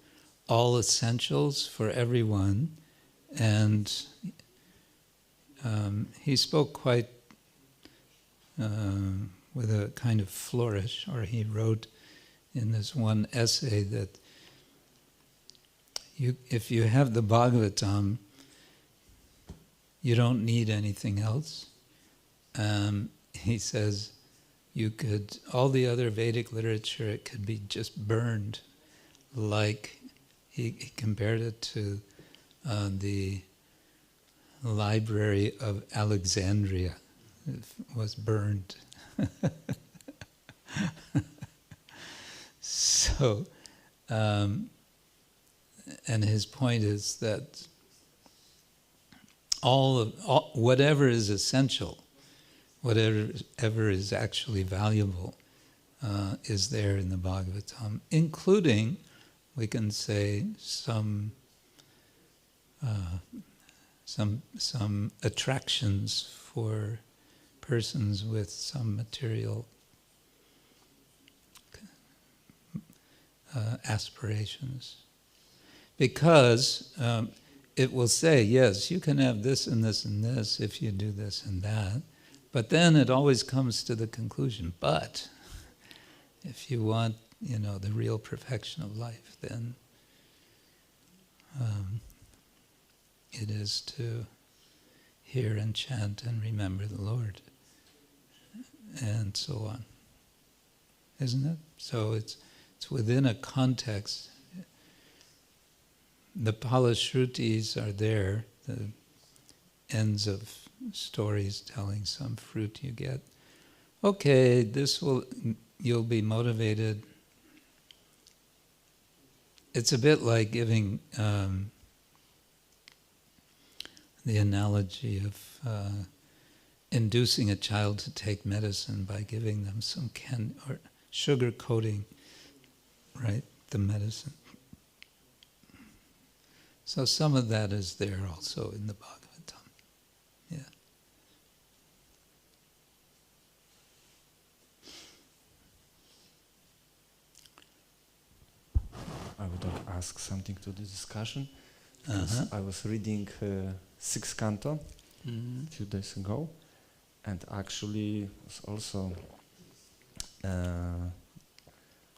all essentials for everyone, and he spoke quite with a kind of flourish, or he wrote in this one essay that if you have the Bhagavatam, you don't need anything else. He says all the other Vedic literature, it could be just burned, like he compared it to the library of Alexandria. It was burned. So, and his point is that whatever is essential, whatever is actually valuable, is there in the Bhagavatam, including, we can say, some attractions for persons with some material aspirations. Because it will say, yes, you can have this and this and this if you do this and that, but then it always comes to the conclusion, but if you want, the real perfection of life, then it is to hear and chant and remember the Lord, and so on. Isn't it? So it's within a context. The Palashrutis are there, the ends of stories telling some fruit you get. Okay, you'll be motivated. It's a bit like giving the analogy of inducing a child to take medicine by giving them some or sugar coating, right, the medicine. So some of that is there also in the Bhagavatam. Yeah. I would like to ask something to the discussion. Because I was reading 6th canto a few days ago, and actually was also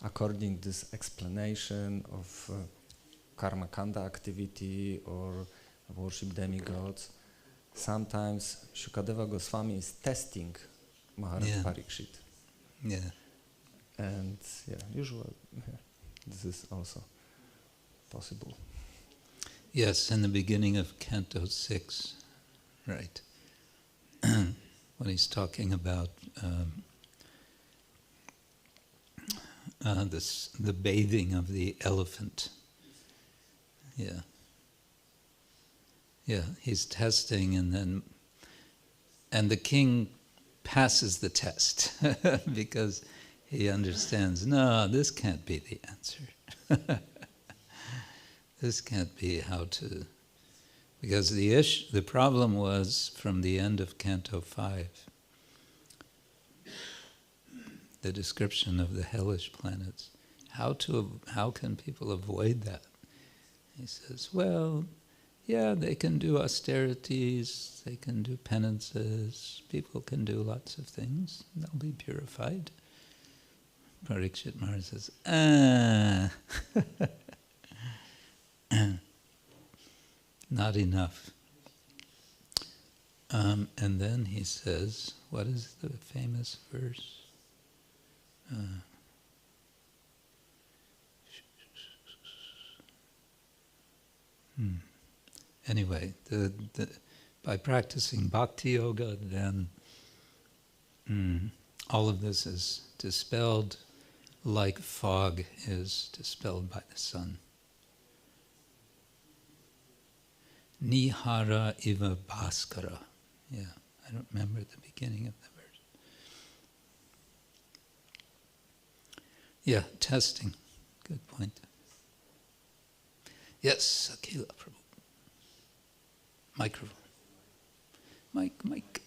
according this explanation of karma kanda activity or worship demigods, sometimes Shukadeva Goswami is testing Maharaj Parikshit. Yeah. And usually this is also possible. Yes, in the beginning of Canto 6, right, when he's talking about the bathing of the elephant. Yeah, he's testing, and the king passes the test because he understands, no, this can't be the answer. This can't be how to, because the problem was from the end of Canto 5, the description of the hellish planets. How can people avoid that? He says, well, yeah, they can do austerities, they can do penances, people can do lots of things, they'll be purified. Parikshit Maharaj says, not enough. And then he says, what is the famous verse? Anyway, by practicing bhakti-yoga, then all of this is dispelled like fog is dispelled by the sun. Nihara iva bhaskara. Yeah, I don't remember the beginning of the verse. Yeah, testing. Good point. Yes, Akila Prabhu. Microphone. Mic.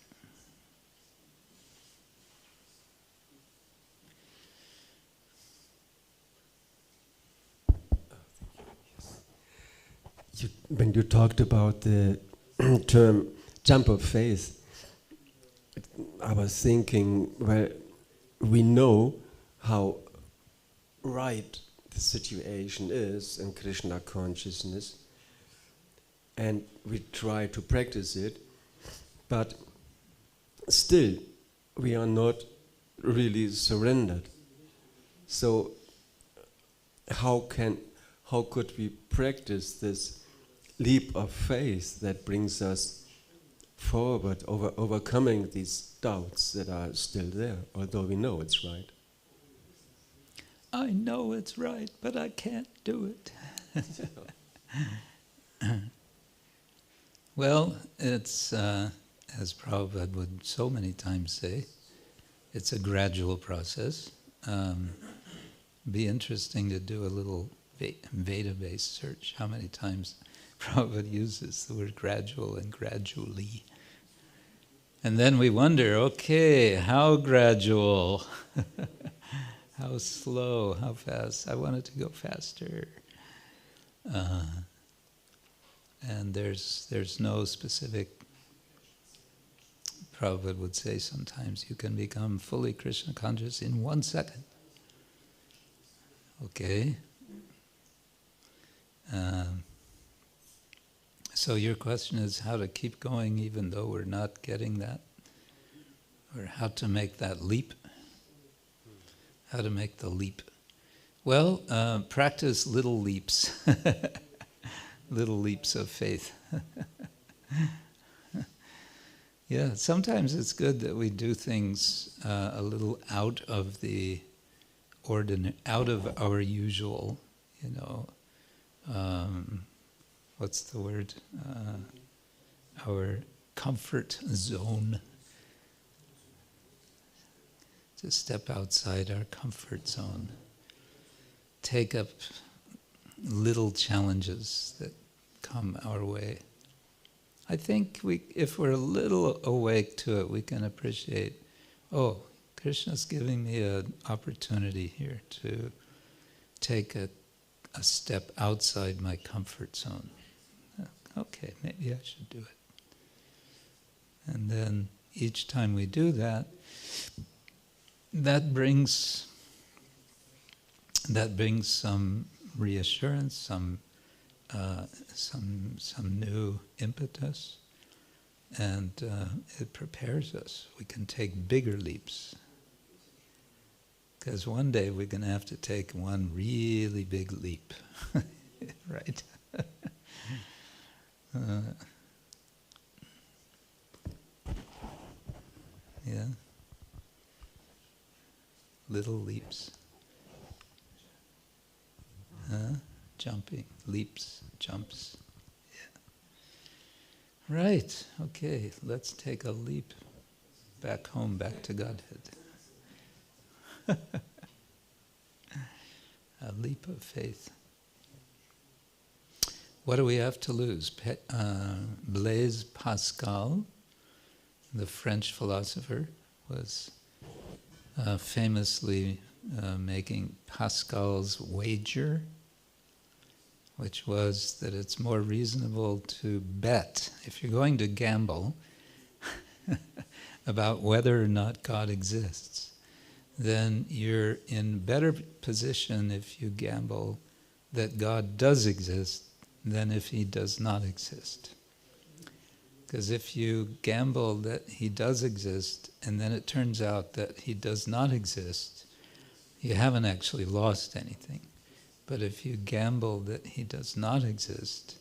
When you talked about the term jump of faith, I was thinking, well, we know how right the situation is in Krishna consciousness, and we try to practice it, but still we are not really surrendered. So how could we practice this leap of faith that brings us forward, overcoming these doubts that are still there, although we know it's right? I know it's right, but I can't do it. Well, it's, as Prabhupada would so many times say, it's a gradual process. Be interesting to do a little Veda-based search, how many times Prabhupada uses the word gradual and gradually. And then we wonder, okay, how gradual? How slow, how fast? I want it to go faster. And there's no specific. Prabhupada would say sometimes you can become fully Krishna conscious in 1 second. Okay. So your question is how to keep going even though we're not getting that? Or how to make that leap? How to make the leap? Well, practice little leaps. Little leaps of faith. Yeah, sometimes it's good that we do things a little out of the ordinary, out of our usual, what's the word? Our comfort zone. To step outside our comfort zone. Take up little challenges that come our way. I think if we're a little awake to it, we can appreciate, oh, Krishna's giving me an opportunity here to take a step outside my comfort zone. Okay, maybe I should do it. And then each time we do that, that brings some reassurance, some new impetus, and it prepares us. We can take bigger leaps. Because one day we're going to have to take one really big leap, right? Yeah. Little leaps. Jumping, leaps, jumps. Yeah. Right, okay, let's take a leap back home, back to Godhead. A leap of faith. What do we have to lose? Blaise Pascal, the French philosopher, was famously making Pascal's wager, which was that it's more reasonable to bet, if you're going to gamble, about whether or not God exists, then you're in better position if you gamble that God does exist than if he does not exist. Because if you gamble that he does exist and then it turns out that he does not exist, you haven't actually lost anything. But if you gamble that he does not exist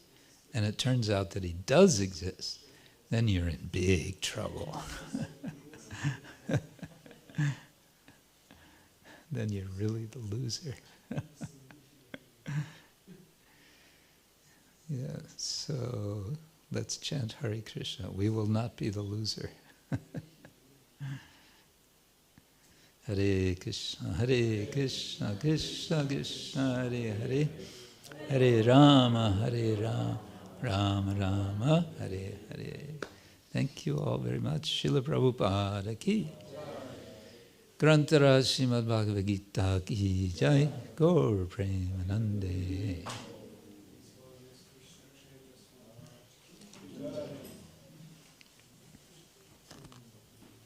and it turns out that he does exist, then you're in big trouble. Then you're really the loser. Yeah, so let's chant Hare Krishna. We will not be the loser. Hare Krishna, Krishna Krishna, Hare Hare, Hare Rama, Rama Rama, Hare Hare. Thank you all very much. Srila Prabhupada ki. Grantara Srimad Bhagavad-gita ki jai. Gaur Premanande.